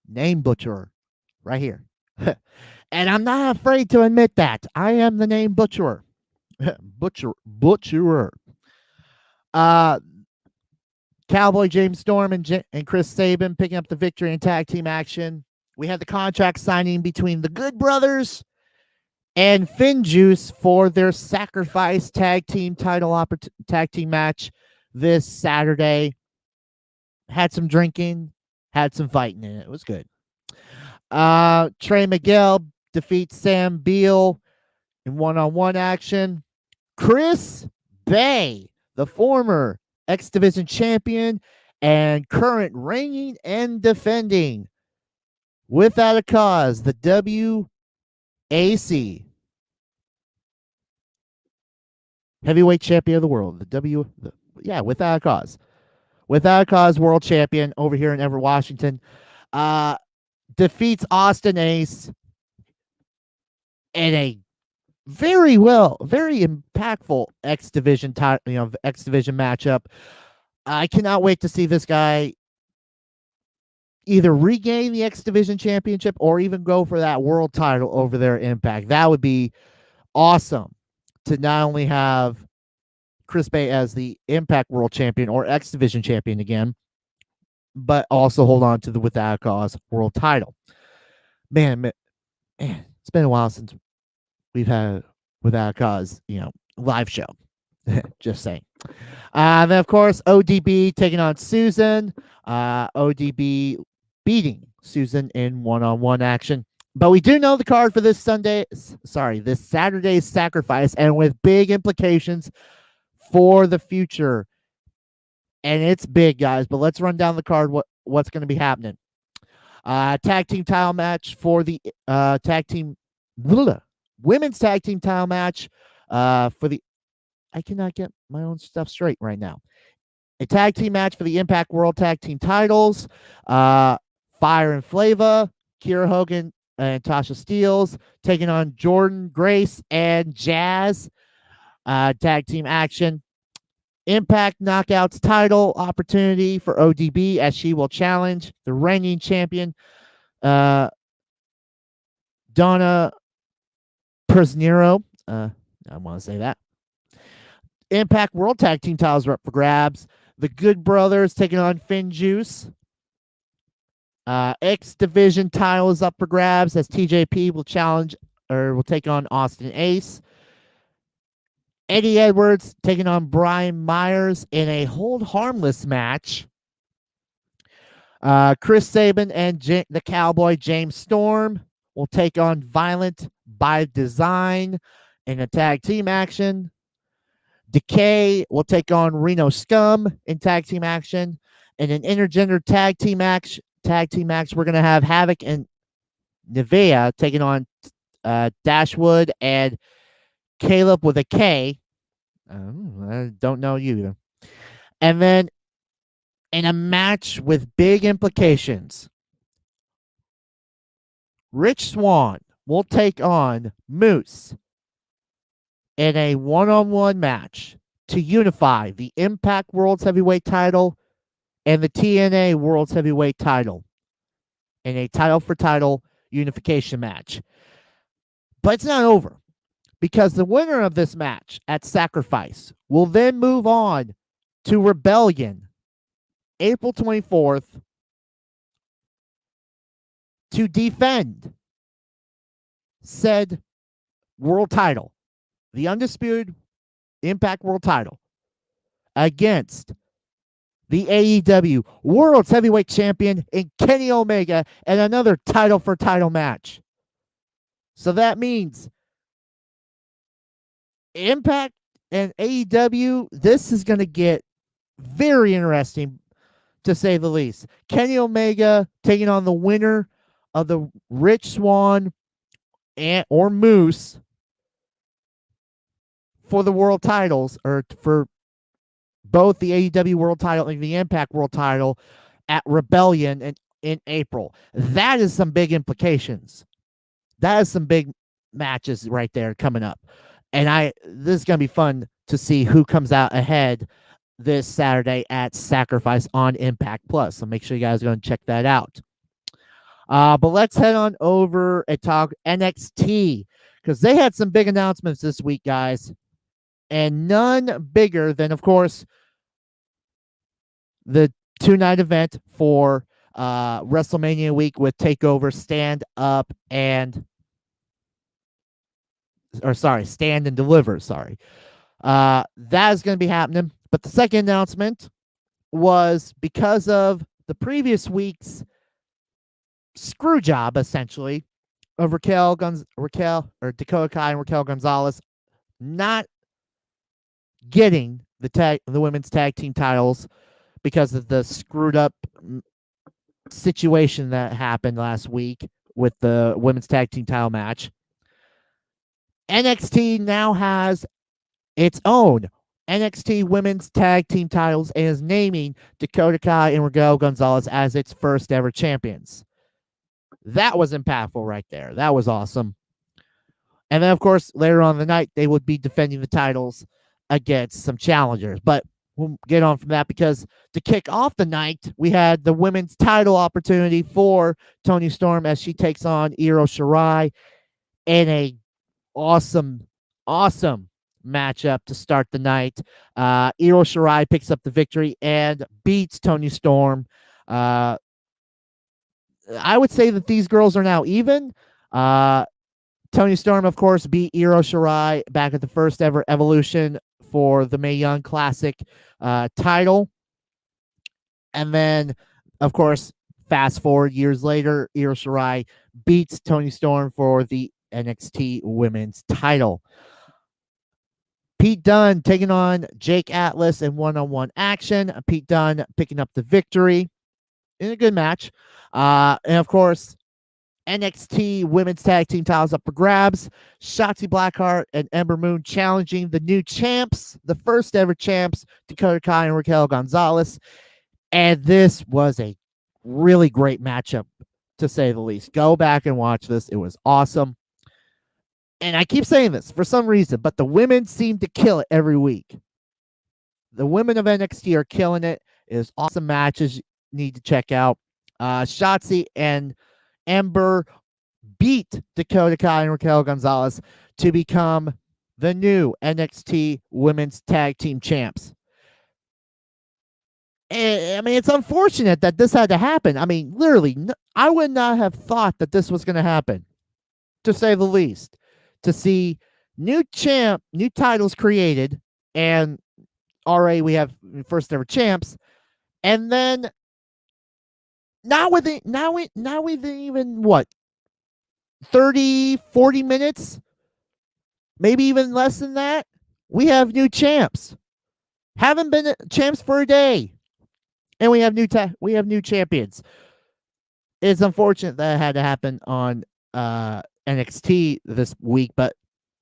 name butcherer right here. And I'm not afraid to admit that. I am the name butcherer. Butcherer. Cowboy James Storm and Chris Sabin picking up the victory in tag team action. We had the contract signing between the Good Brothers and FinJuice for their Sacrifice tag team tag team match this Saturday. Had some drinking, had some fighting in it. It was good. Trey Miguel defeats Sam Beal in one-on-one action. Chris Bay, the former X Division champion and current reigning and defending without a cause, the WAC heavyweight champion of the world, without a cause. Without a cause world champion over here in Everett, Washington. Defeats Austin Ace in a very impactful X Division matchup. I cannot wait to see this guy either regain the X Division championship or even go for that world title over there at Impact. That would be awesome to not only have Chris Bay as the Impact World Champion or X Division Champion again, but also hold on to the Without a Cause world title. Man, it's been a while since we've had Without a Cause, live show. Just saying. Then, of course, ODB taking on Susan. ODB beating Susan in one-on-one action. But we do know the card for this this Saturday's Sacrifice, and with big implications for the future. And it's big, guys. But let's run down the card. What's going to be happening? Tag team title match for the women's tag team title match for the. I cannot get my own stuff straight right now. A tag team match for the Impact World Tag Team titles. Fire and Flava, Kiera Hogan and Tasha Steelz taking on Jordan Grace and Jazz. Tag team action. Impact Knockouts title opportunity for ODB as she will challenge the reigning champion, Donna Prisionero. I want to say that. Impact World Tag Team titles are up for grabs. The Good Brothers taking on Finn Juice. X Division title is up for grabs as TJP will take on Austin Ace. Eddie Edwards taking on Brian Myers in a hold harmless match. Chris Sabin and the Cowboy James Storm will take on Violent by Design in a tag team action. Decay will take on Reno Scum in tag team action. In an intergender tag team match, we're going to have Havoc and Nevea taking on Dashwood and Caleb with a K. I don't know you either. And then in a match with big implications, Rich Swann will take on Moose in a one-on-one match to unify the Impact World's Heavyweight title and the TNA World's Heavyweight title in a title-for-title unification match. But it's not over, because the winner of this match at Sacrifice will then move on to Rebellion April 24th to defend said world title, the undisputed Impact World title, against the AEW World's Heavyweight Champion in Kenny Omega and another title-for-title match. So that means Impact and AEW, this is going to get very interesting, to say the least. Kenny Omega taking on the winner of the Rich Swann or Moose for the world titles, or for both the AEW world title and the Impact world title at Rebellion in April. That is some big implications. That is some big matches right there coming up. And this is going to be fun to see who comes out ahead this Saturday at Sacrifice on Impact Plus. So make sure you guys are going to check that out. But let's head on over and talk NXT, because they had some big announcements this week, guys. And none bigger than, of course, the 2-night event for WrestleMania week with TakeOver Stand and Deliver. That is going to be happening. But the second announcement was because of the previous week's screw job, essentially, of Dakota Kai and Raquel Gonzalez not getting the women's tag team titles because of the screwed up situation that happened last week with the women's tag team title match. NXT now has its own NXT women's tag team titles and is naming Dakota Kai and Raquel Gonzalez as its first ever champions. That was impactful right there. That was awesome. And then, of course, later on in the night, they would be defending the titles against some challengers. But we'll get on from that, because to kick off the night, we had the women's title opportunity for Toni Storm as she takes on Io Shirai in a awesome matchup to start the night. Io Shirai picks up the victory and beats Toni Storm. I would say that these girls are now even. Toni Storm, of course, beat Io Shirai back at the first ever Evolution for the Mae Young Classic title. And then, of course, Fast forward years later, Io Shirai beats Toni Storm for the NXT Women's title. Pete Dunne taking on Jake Atlas in one-on-one action. Pete Dunne picking up the victory in a good match. And of course, NXT Women's Tag Team titles up for grabs. Shotzi Blackheart and Ember Moon challenging the new champs, the first ever champs, Dakota Kai and Raquel Gonzalez. And this was a really great matchup, to say the least. Go back and watch this. It was awesome. And I keep saying this for some reason, but the women seem to kill it every week. The women of NXT are killing it. It is awesome matches you need to check out. Shotzi and Ember beat Dakota Kai and Raquel Gonzalez to become the new NXT Women's Tag Team Champs. I mean, it's unfortunate that this had to happen. I mean, literally, I would not have thought that this was going to happen, to say the least. To see new titles created, and already we have first ever champs, and then now within even what 30-40 minutes, maybe even less than that, we have new champs. Haven't been champs for a day, and we have new champions. It's unfortunate that it had to happen on NXT this week, but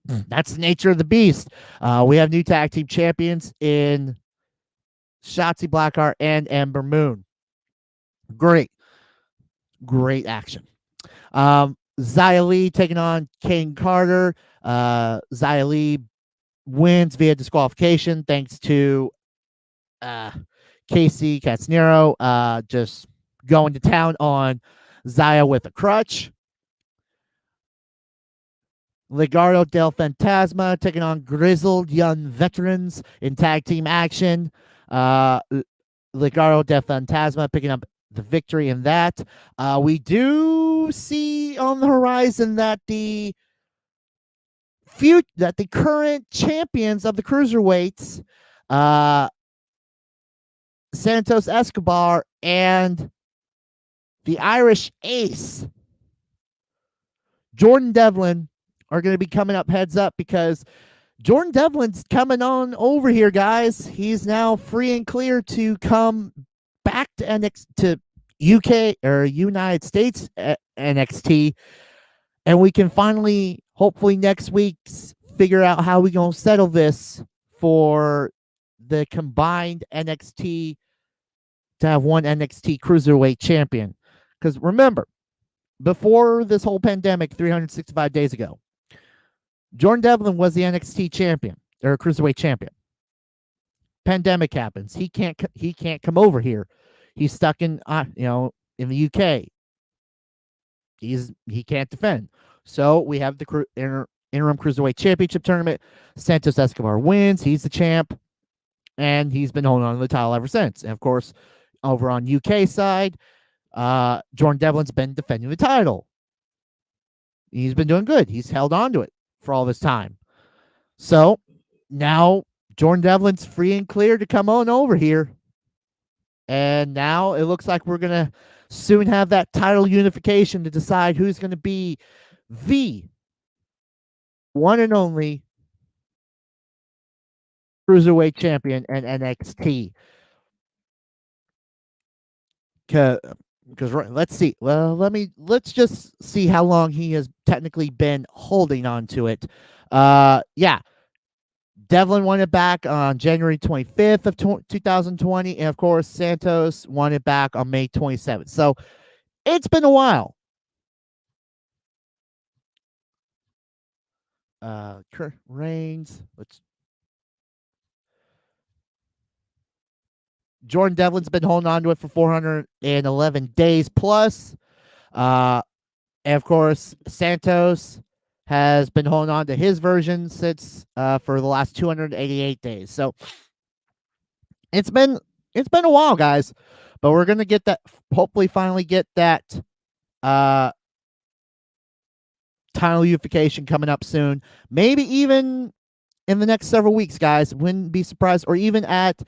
that's the nature of the beast. We have new tag team champions in Shotzi Blackheart and Ember Moon. Great action. Xia Li taking on Kane Carter. Xia Li wins via disqualification thanks to Casey Catanero just going to town on Xia with a crutch. Legado del Fantasma taking on Grizzled Young Veterans in tag team action. Legado del Fantasma picking up the victory in that. We do see on the horizon that the current champions of the cruiserweights, Santos Escobar and the Irish Ace, Jordan Devlin, are going to be coming up heads up, because Jordan Devlin's coming on over here, guys. He's now free and clear to come back to UK or United States NXT, and we can finally, hopefully next week, figure out how we're going to settle this for the combined NXT, to have one NXT Cruiserweight champion. Because remember, before this whole pandemic, 365 days ago, Jordan Devlin was the NXT champion, or Cruiserweight champion. Pandemic happens. He can't come over here. He's stuck in in the UK. He can't defend. So we have the interim Cruiserweight Championship tournament. Santos Escobar wins. He's the champ, and he's been holding on to the title ever since. And of course, over on UK side, Jordan Devlin's been defending the title. He's been doing good. He's held on to it for all this time. So now Jordan Devlin's free and clear to come on over here. And now it looks like we're going to soon have that title unification to decide who's going to be the one and only Cruiserweight champion in NXT. Because let's see. Well, let's just see how long he has technically been holding on to it. Yeah. Devlin won it back on January 25th of 2020. And of course, Santos won it back on May 27th. So it's been a while. Kurt Reigns. Jordan Devlin's been holding on to it for 411 days plus. And of course, Santos has been holding on to his version since for the last 288 days. So it's been a while, guys. But we're gonna get that, hopefully finally get that title unification coming up soon. Maybe even in the next several weeks, guys. Wouldn't be surprised, or even at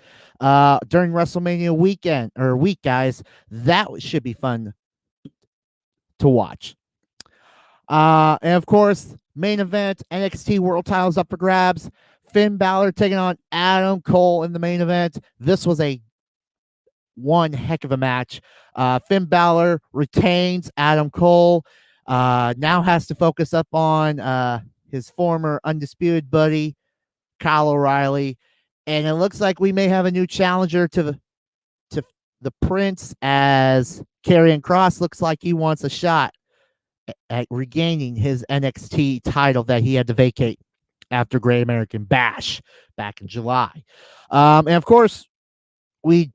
during WrestleMania week, guys. That should be fun to watch. And of course, main event NXT World Titles up for grabs. Finn Balor taking on Adam Cole in the main event. This was a one heck of a match. Finn Balor retains. Adam Cole now has to focus up on his former undisputed buddy, Kyle O'Reilly. And it looks like we may have a new challenger to the Prince, as Karrion Kross looks like he wants a shot at regaining his NXT title that he had to vacate after Great American Bash back in July. And of course, we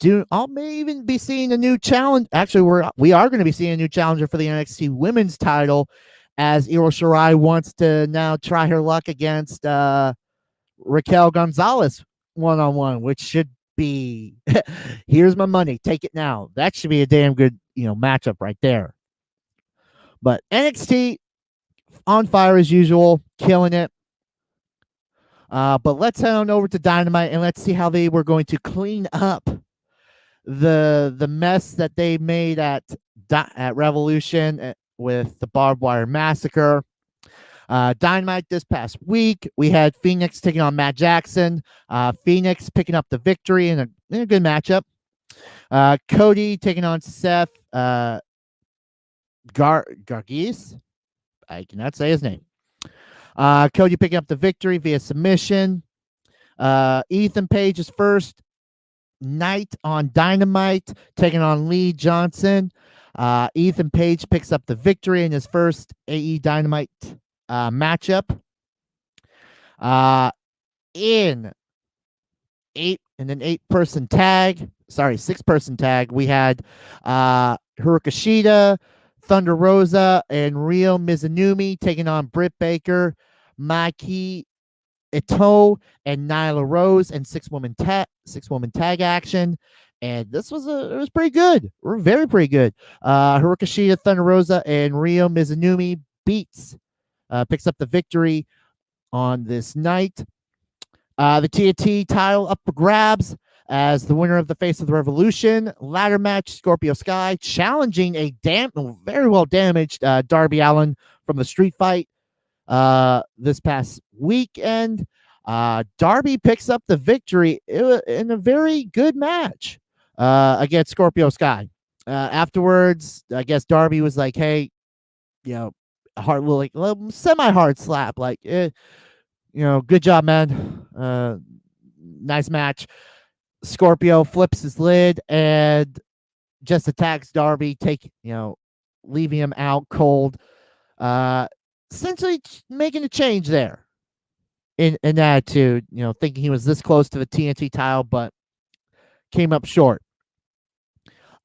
may even be seeing a new challenge. Actually, we are going to be seeing a new challenger for the NXT Women's title, as Io Shirai wants to now try her luck against Raquel Gonzalez one-on-one, which should be here's my money, take it now. That should be a damn good matchup right there. But NXT on fire as usual, killing it. But let's head on over to Dynamite and let's see how they were going to clean up the mess that they made at Revolution with the barbed wire massacre. Dynamite this past week, we had Phoenix taking on Matt Jackson. Phoenix picking up the victory in a good matchup. Cody taking on Seth Gargis. I cannot say his name. Cody picking up the victory via submission. Ethan Page's first night on Dynamite, taking on Lee Johnson. Ethan Page picks up the victory in his first AE Dynamite matchup. In an 6-person tag, we had Hiroka Shida, Thunder Rosa, and Ryo Mizunumi taking on Britt Baker, Maki Ito, and Nyla Rose in six-woman tag action. And this was pretty good. We're very pretty good. Hiroka Shida, Thunder Rosa, and Ryo Mizunumi picks up the victory on this night. The TNT title up for grabs as the winner of the Face of the Revolution ladder match, Scorpio Sky, challenging a very well damaged Darby Allin from the street fight this past weekend. Darby picks up the victory in a very good match against Scorpio Sky. Afterwards, I guess Darby was like, "Hey, semi-hard slap, like, good job, man. Nice match." Scorpio flips his lid and just attacks Darby, leaving him out cold. Essentially making a change there in attitude, thinking he was this close to the TNT title, but came up short.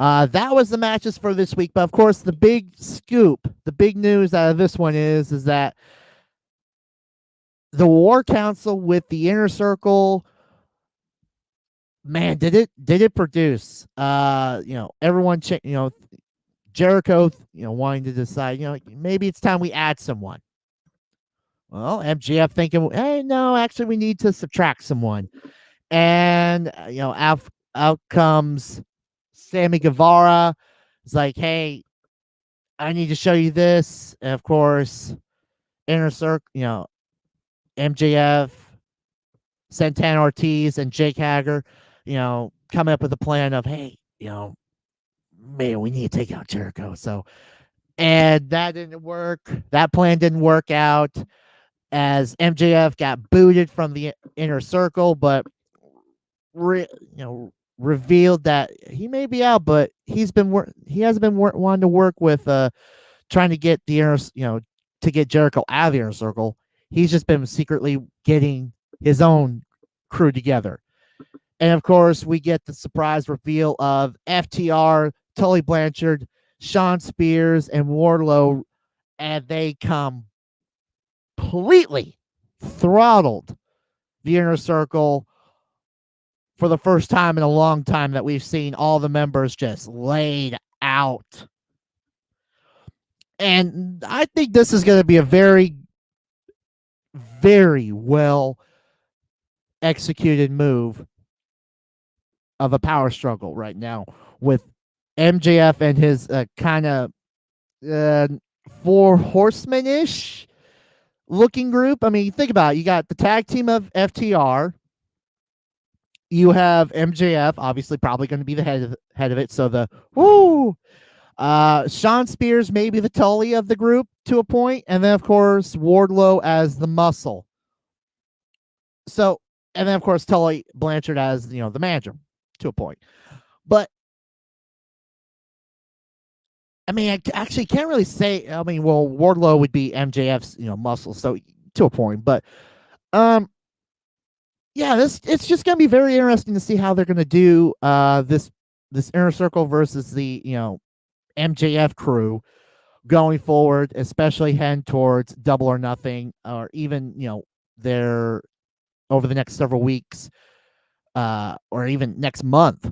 That was the matches for this week. But of course, the big scoop, the big news out of this one is that the War Council with the Inner Circle, man, did it produce? Everyone, Jericho, wanting to decide, maybe it's time we add someone. Well, MJF thinking, hey, no, actually, we need to subtract someone. And, out comes Sammy Guevara. It's like, hey, I need to show you this. And of course, Inner Circle, MJF, Santana Ortiz, and Jake Hager, coming up with a plan of, hey, man, we need to take out Jericho. So, and that didn't work. That plan didn't work out as MJF got booted from the Inner Circle, but revealed that he may be out, but he hasn't been wanting to work with trying to get to get Jericho out of the Inner Circle. He's just been secretly getting his own crew together. And of course, we get the surprise reveal of FTR, Tully Blanchard, Shawn Spears, and Wardlow, and they completely throttled the Inner Circle for the first time in a long time, that we've seen all the members just laid out. And I think this is going to be a very, very well executed move of a power struggle right now with MJF and his kind of four horsemen ish looking group. I mean, think about it. You got the tag team of FTR. You have MJF, obviously, probably going to be the head of it. So the woo, Sean Spears, maybe the Tully of the group to a point, and then of course Wardlow as the muscle. So, and then of course Tully Blanchard as the manager to a point. But I mean, I actually can't really say. I mean, well, Wardlow would be MJF's muscle, so to a point. But yeah, it's just gonna be very interesting to see how they're gonna do this Inner Circle versus the MJF crew going forward, especially heading towards Double or Nothing, or even their over the next several weeks, or even next month,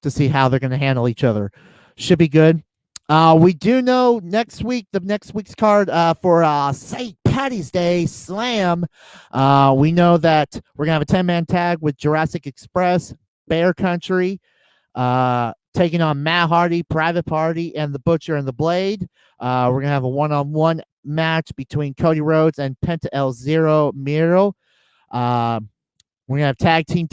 to see how they're going to handle each other. Should be good. We do know next week's card for St. Patty's Day Slam. We know that we're gonna have a 10-man tag with Jurassic Express, Bear Country, taking on Matt Hardy, Private Party, and the Butcher and the Blade. We're gonna have a one-on-one match between Cody Rhodes and Penta El Zero Miro. We're gonna have tag team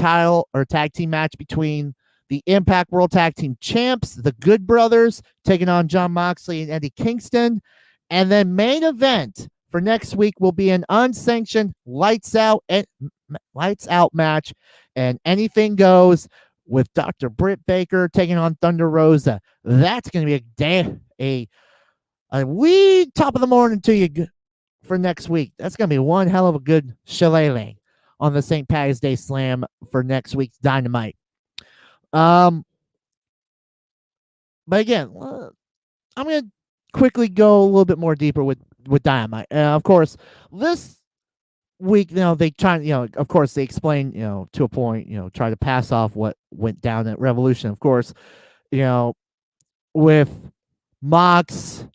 match between the Impact World Tag Team Champs, the Good Brothers, taking on Jon Moxley and Eddie Kingston. And then main event for next week will be an unsanctioned lights out match, and anything goes with Dr. Britt Baker taking on Thunder Rosa. That's going to be a wee top of the morning to you for next week. That's going to be one hell of a good shillelagh on the St. Patty's Day Slam for next week's Dynamite. But again, I'm going to quickly go a little bit more deeper with Dynamite. Of course, this week, they try, of course, they explain, to a point, try to pass off what went down at Revolution. Of course, with Mox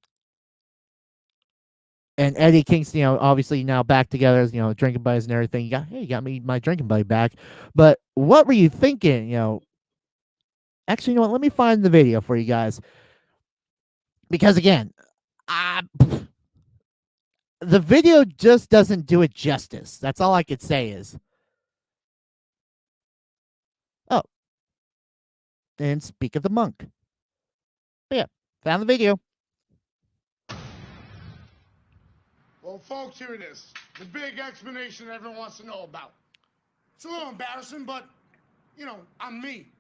and Eddie Kingston, obviously now back together as, drinking buddies and everything. You got me my drinking buddy back. But what were you thinking, Actually, you know what? Let me find the video for you guys. Because again, the video just doesn't do it justice. That's all I could say is. Oh. And speak of the monk. But yeah, found the video. Well, folks, here it is. The big explanation everyone wants to know about. It's a little embarrassing, but, I'm me.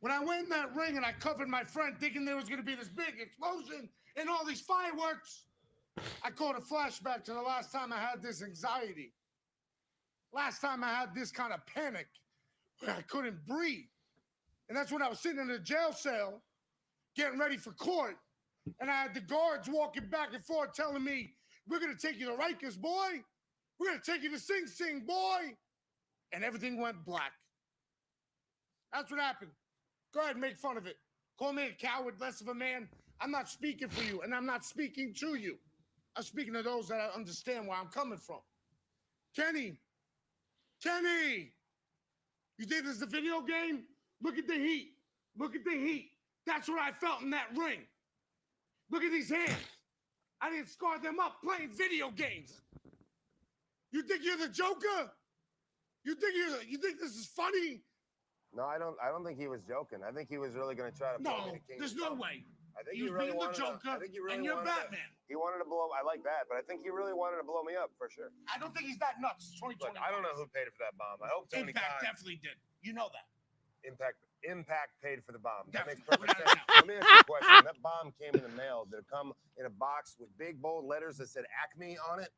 When I went in that ring and I covered my friend thinking there was going to be this big explosion and all these fireworks, I caught a flashback to the last time I had this anxiety. Last time I had this kind of panic where I couldn't breathe. And that's when I was sitting in a jail cell getting ready for court. And I had the guards walking back and forth telling me, we're going to take you to Rikers, boy. We're going to take you to Sing Sing, boy. And everything went black. That's what happened. Go ahead and make fun of it. Call me a coward, less of a man. I'm not speaking for you, and I'm not speaking to you. I'm speaking to those that understand where I'm coming from. Kenny! You think this is a video game? Look at the heat. Look at the heat. That's what I felt in that ring. Look at these hands. I didn't scar them up playing video games. You think you're the Joker? You think this is funny? No, I don't think he was joking. I think he was really going to try to blow me to King. There's no way. I think he was being the Joker, and you're Batman. He wanted to blow. I like that, but I think he really wanted to blow me up for sure. I don't think he's that nuts. 2020. Look, I don't know who paid for that bomb. I hope Tony Impact Khan. definitely did. You know that. Impact paid for the bomb. That makes Definitely. perfect sense. Let me ask you a question. When that bomb came in the mail, did it come in a box with big bold letters that said Acme on it?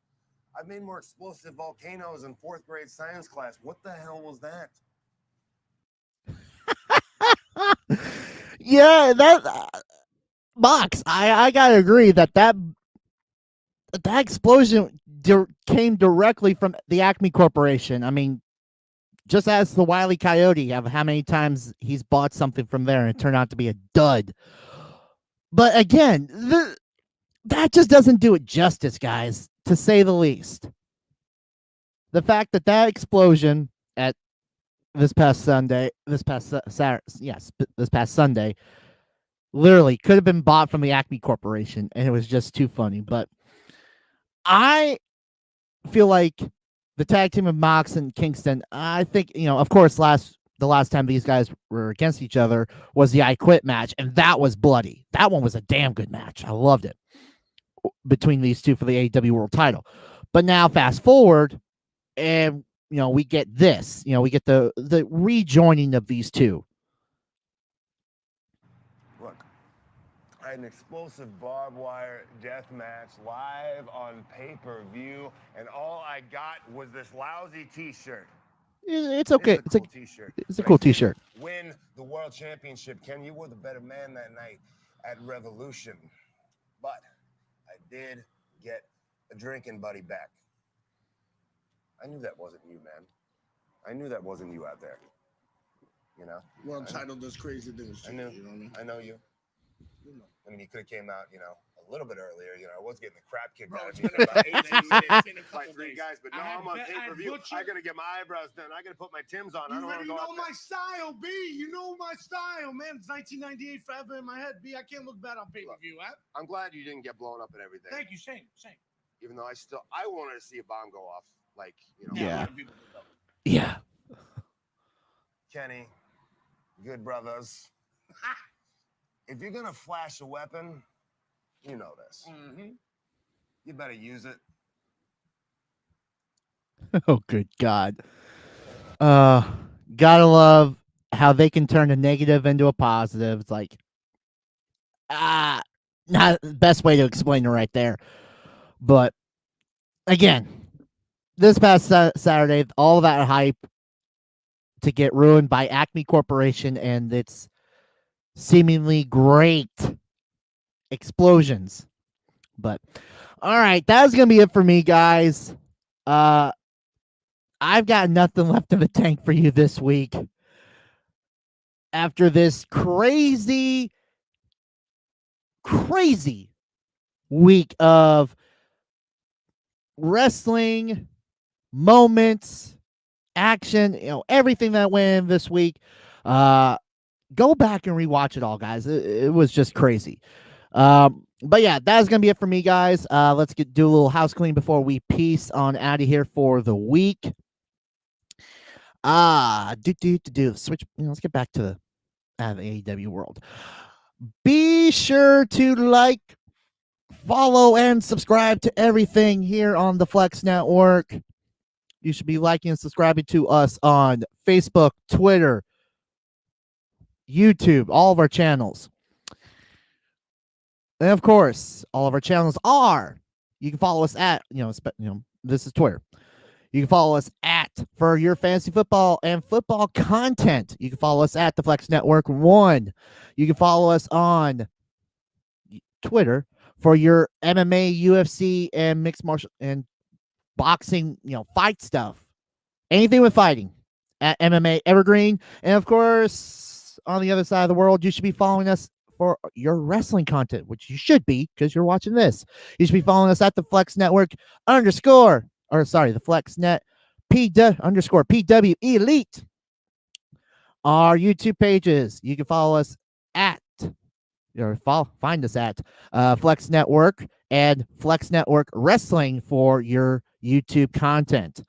I've made more explosive volcanoes in 4th grade science class. What the hell was that? Yeah, that Mox. I gotta agree that explosion came directly from the Acme Corporation. I mean, just as the Wile E. Coyote, of how many times he's bought something from there and it turned out to be a dud. But again, that just doesn't do it justice, guys, to say the least. The fact that explosion at this past Sunday, this past Saturday, yes, this past Sunday, literally could have been bought from the Acme Corporation, and it was just too funny. But I feel like the tag team of Mox and Kingston, I think, of course, the last time these guys were against each other was the I Quit match, and that was bloody. That one was a damn good match. I loved it between these two for the AEW World Title. But now, fast forward, and we get this. We get the rejoining of these two. Look, I had an explosive barbed wire death match live on pay-per-view, and all I got was this lousy T-shirt. It's okay. It's a cool T-shirt. It's a cool T-shirt. Win the world championship, Ken. You were the better man that night at Revolution, but I did get a drinking buddy back. I knew that wasn't you, man. I knew that wasn't you out there. World title does crazy things to you, you know what I mean? I know you. I mean, he could have came out, a little bit earlier. I was getting the crap kicked out of me for about 18 minutes by three guys, but now I'm on pay-per-view. I got to get my eyebrows done. I got to put my Timbs on. I don't want to go out my style, B. You know my style, man. It's 1998 forever in my head, B. I can't look bad on pay-per-view, huh? I'm glad you didn't get blown up and everything. Thank you. Same. Even though I wanted to see a bomb go off. Yeah. Kenny, good brothers. If you're going to flash a weapon, you know this. Mm-hmm. You better use it. Oh, good God. Gotta love how they can turn a negative into a positive. It's like, not the best way to explain it right there. But again, this past Saturday, all that hype to get ruined by Acme Corporation and its seemingly great explosions. But all right, that's gonna be it for me, guys. I've got nothing left in the tank for you this week. After this crazy week of wrestling moments, action, everything that went in this week, go back and rewatch it all, guys. It was just crazy. But yeah, that's gonna be it for me, guys. Let's do a little house clean before we peace on out of here for the week. Switch. Let's get back to the AEW world. Be sure to like, follow, and subscribe to everything here on the Flex Network. You should be liking and subscribing to us on Facebook, Twitter, YouTube, all of our channels. And of course, all of our channels are, you can follow us at, this is Twitter. You can follow us at, for your fantasy football and football content, you can follow us at the Flex Network 1. You can follow us on Twitter for your MMA, UFC, and mixed martial and boxing, fight stuff. Anything with fighting at MMA Evergreen. And of course, on the other side of the world, you should be following us for your wrestling content, which you should be because you're watching this. You should be following us at the Flex Network the FlexNet _PW Elite. Our YouTube pages, you can follow us at, find us at Flex Network and Flex Network Wrestling for your YouTube content.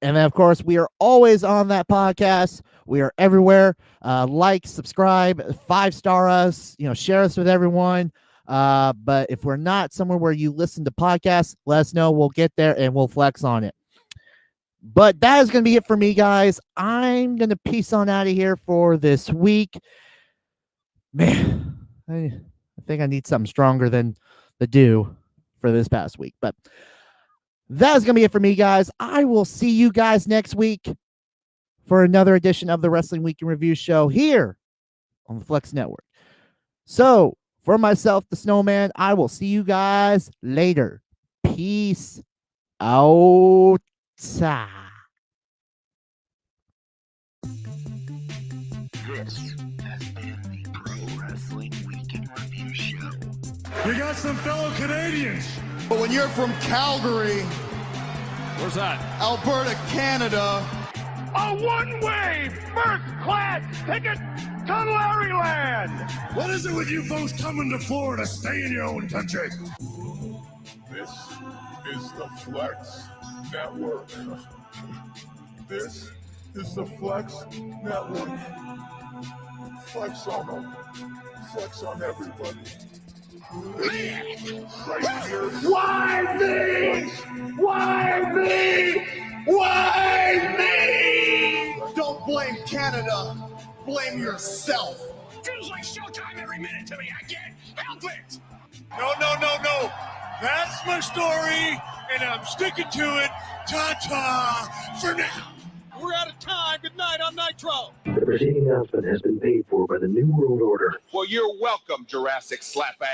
And then, of course, we are always on that podcast. We are everywhere. Like, subscribe, 5-star us, share us with everyone. But if we're not somewhere where you listen to podcasts, let us know. We'll get there and we'll flex on it. But that is going to be it for me, guys. I'm going to peace on out of here for this week. Man, I think I need something stronger than the Dew for this past week. But that is going to be it for me, guys. I will see you guys next week for another edition of the Wrestling Week in Review show here on the Flex Network. So, for myself, the SnowMan, I will see you guys later. Peace out. This has been the Pro Wrestling Week in Review show. You got some fellow Canadians. But when you're from Calgary, Where's that? Alberta, Canada, a one-way first-class ticket to Larryland. What is it with you folks coming to Florida? Stay in your own country. This is the Flex Network. This is the Flex Network. Flex on them. Flex on everybody. Right here. Why me? Why me? Why me? Don't blame Canada. Blame yourself. Feels like showtime every minute to me. I can't help it. No. That's my story, and I'm sticking to it. Ta-ta for now. We're out of time. Good night on Nitro. The preceding announcement has been paid for by the New World Order. Well, you're welcome, Jurassic Slap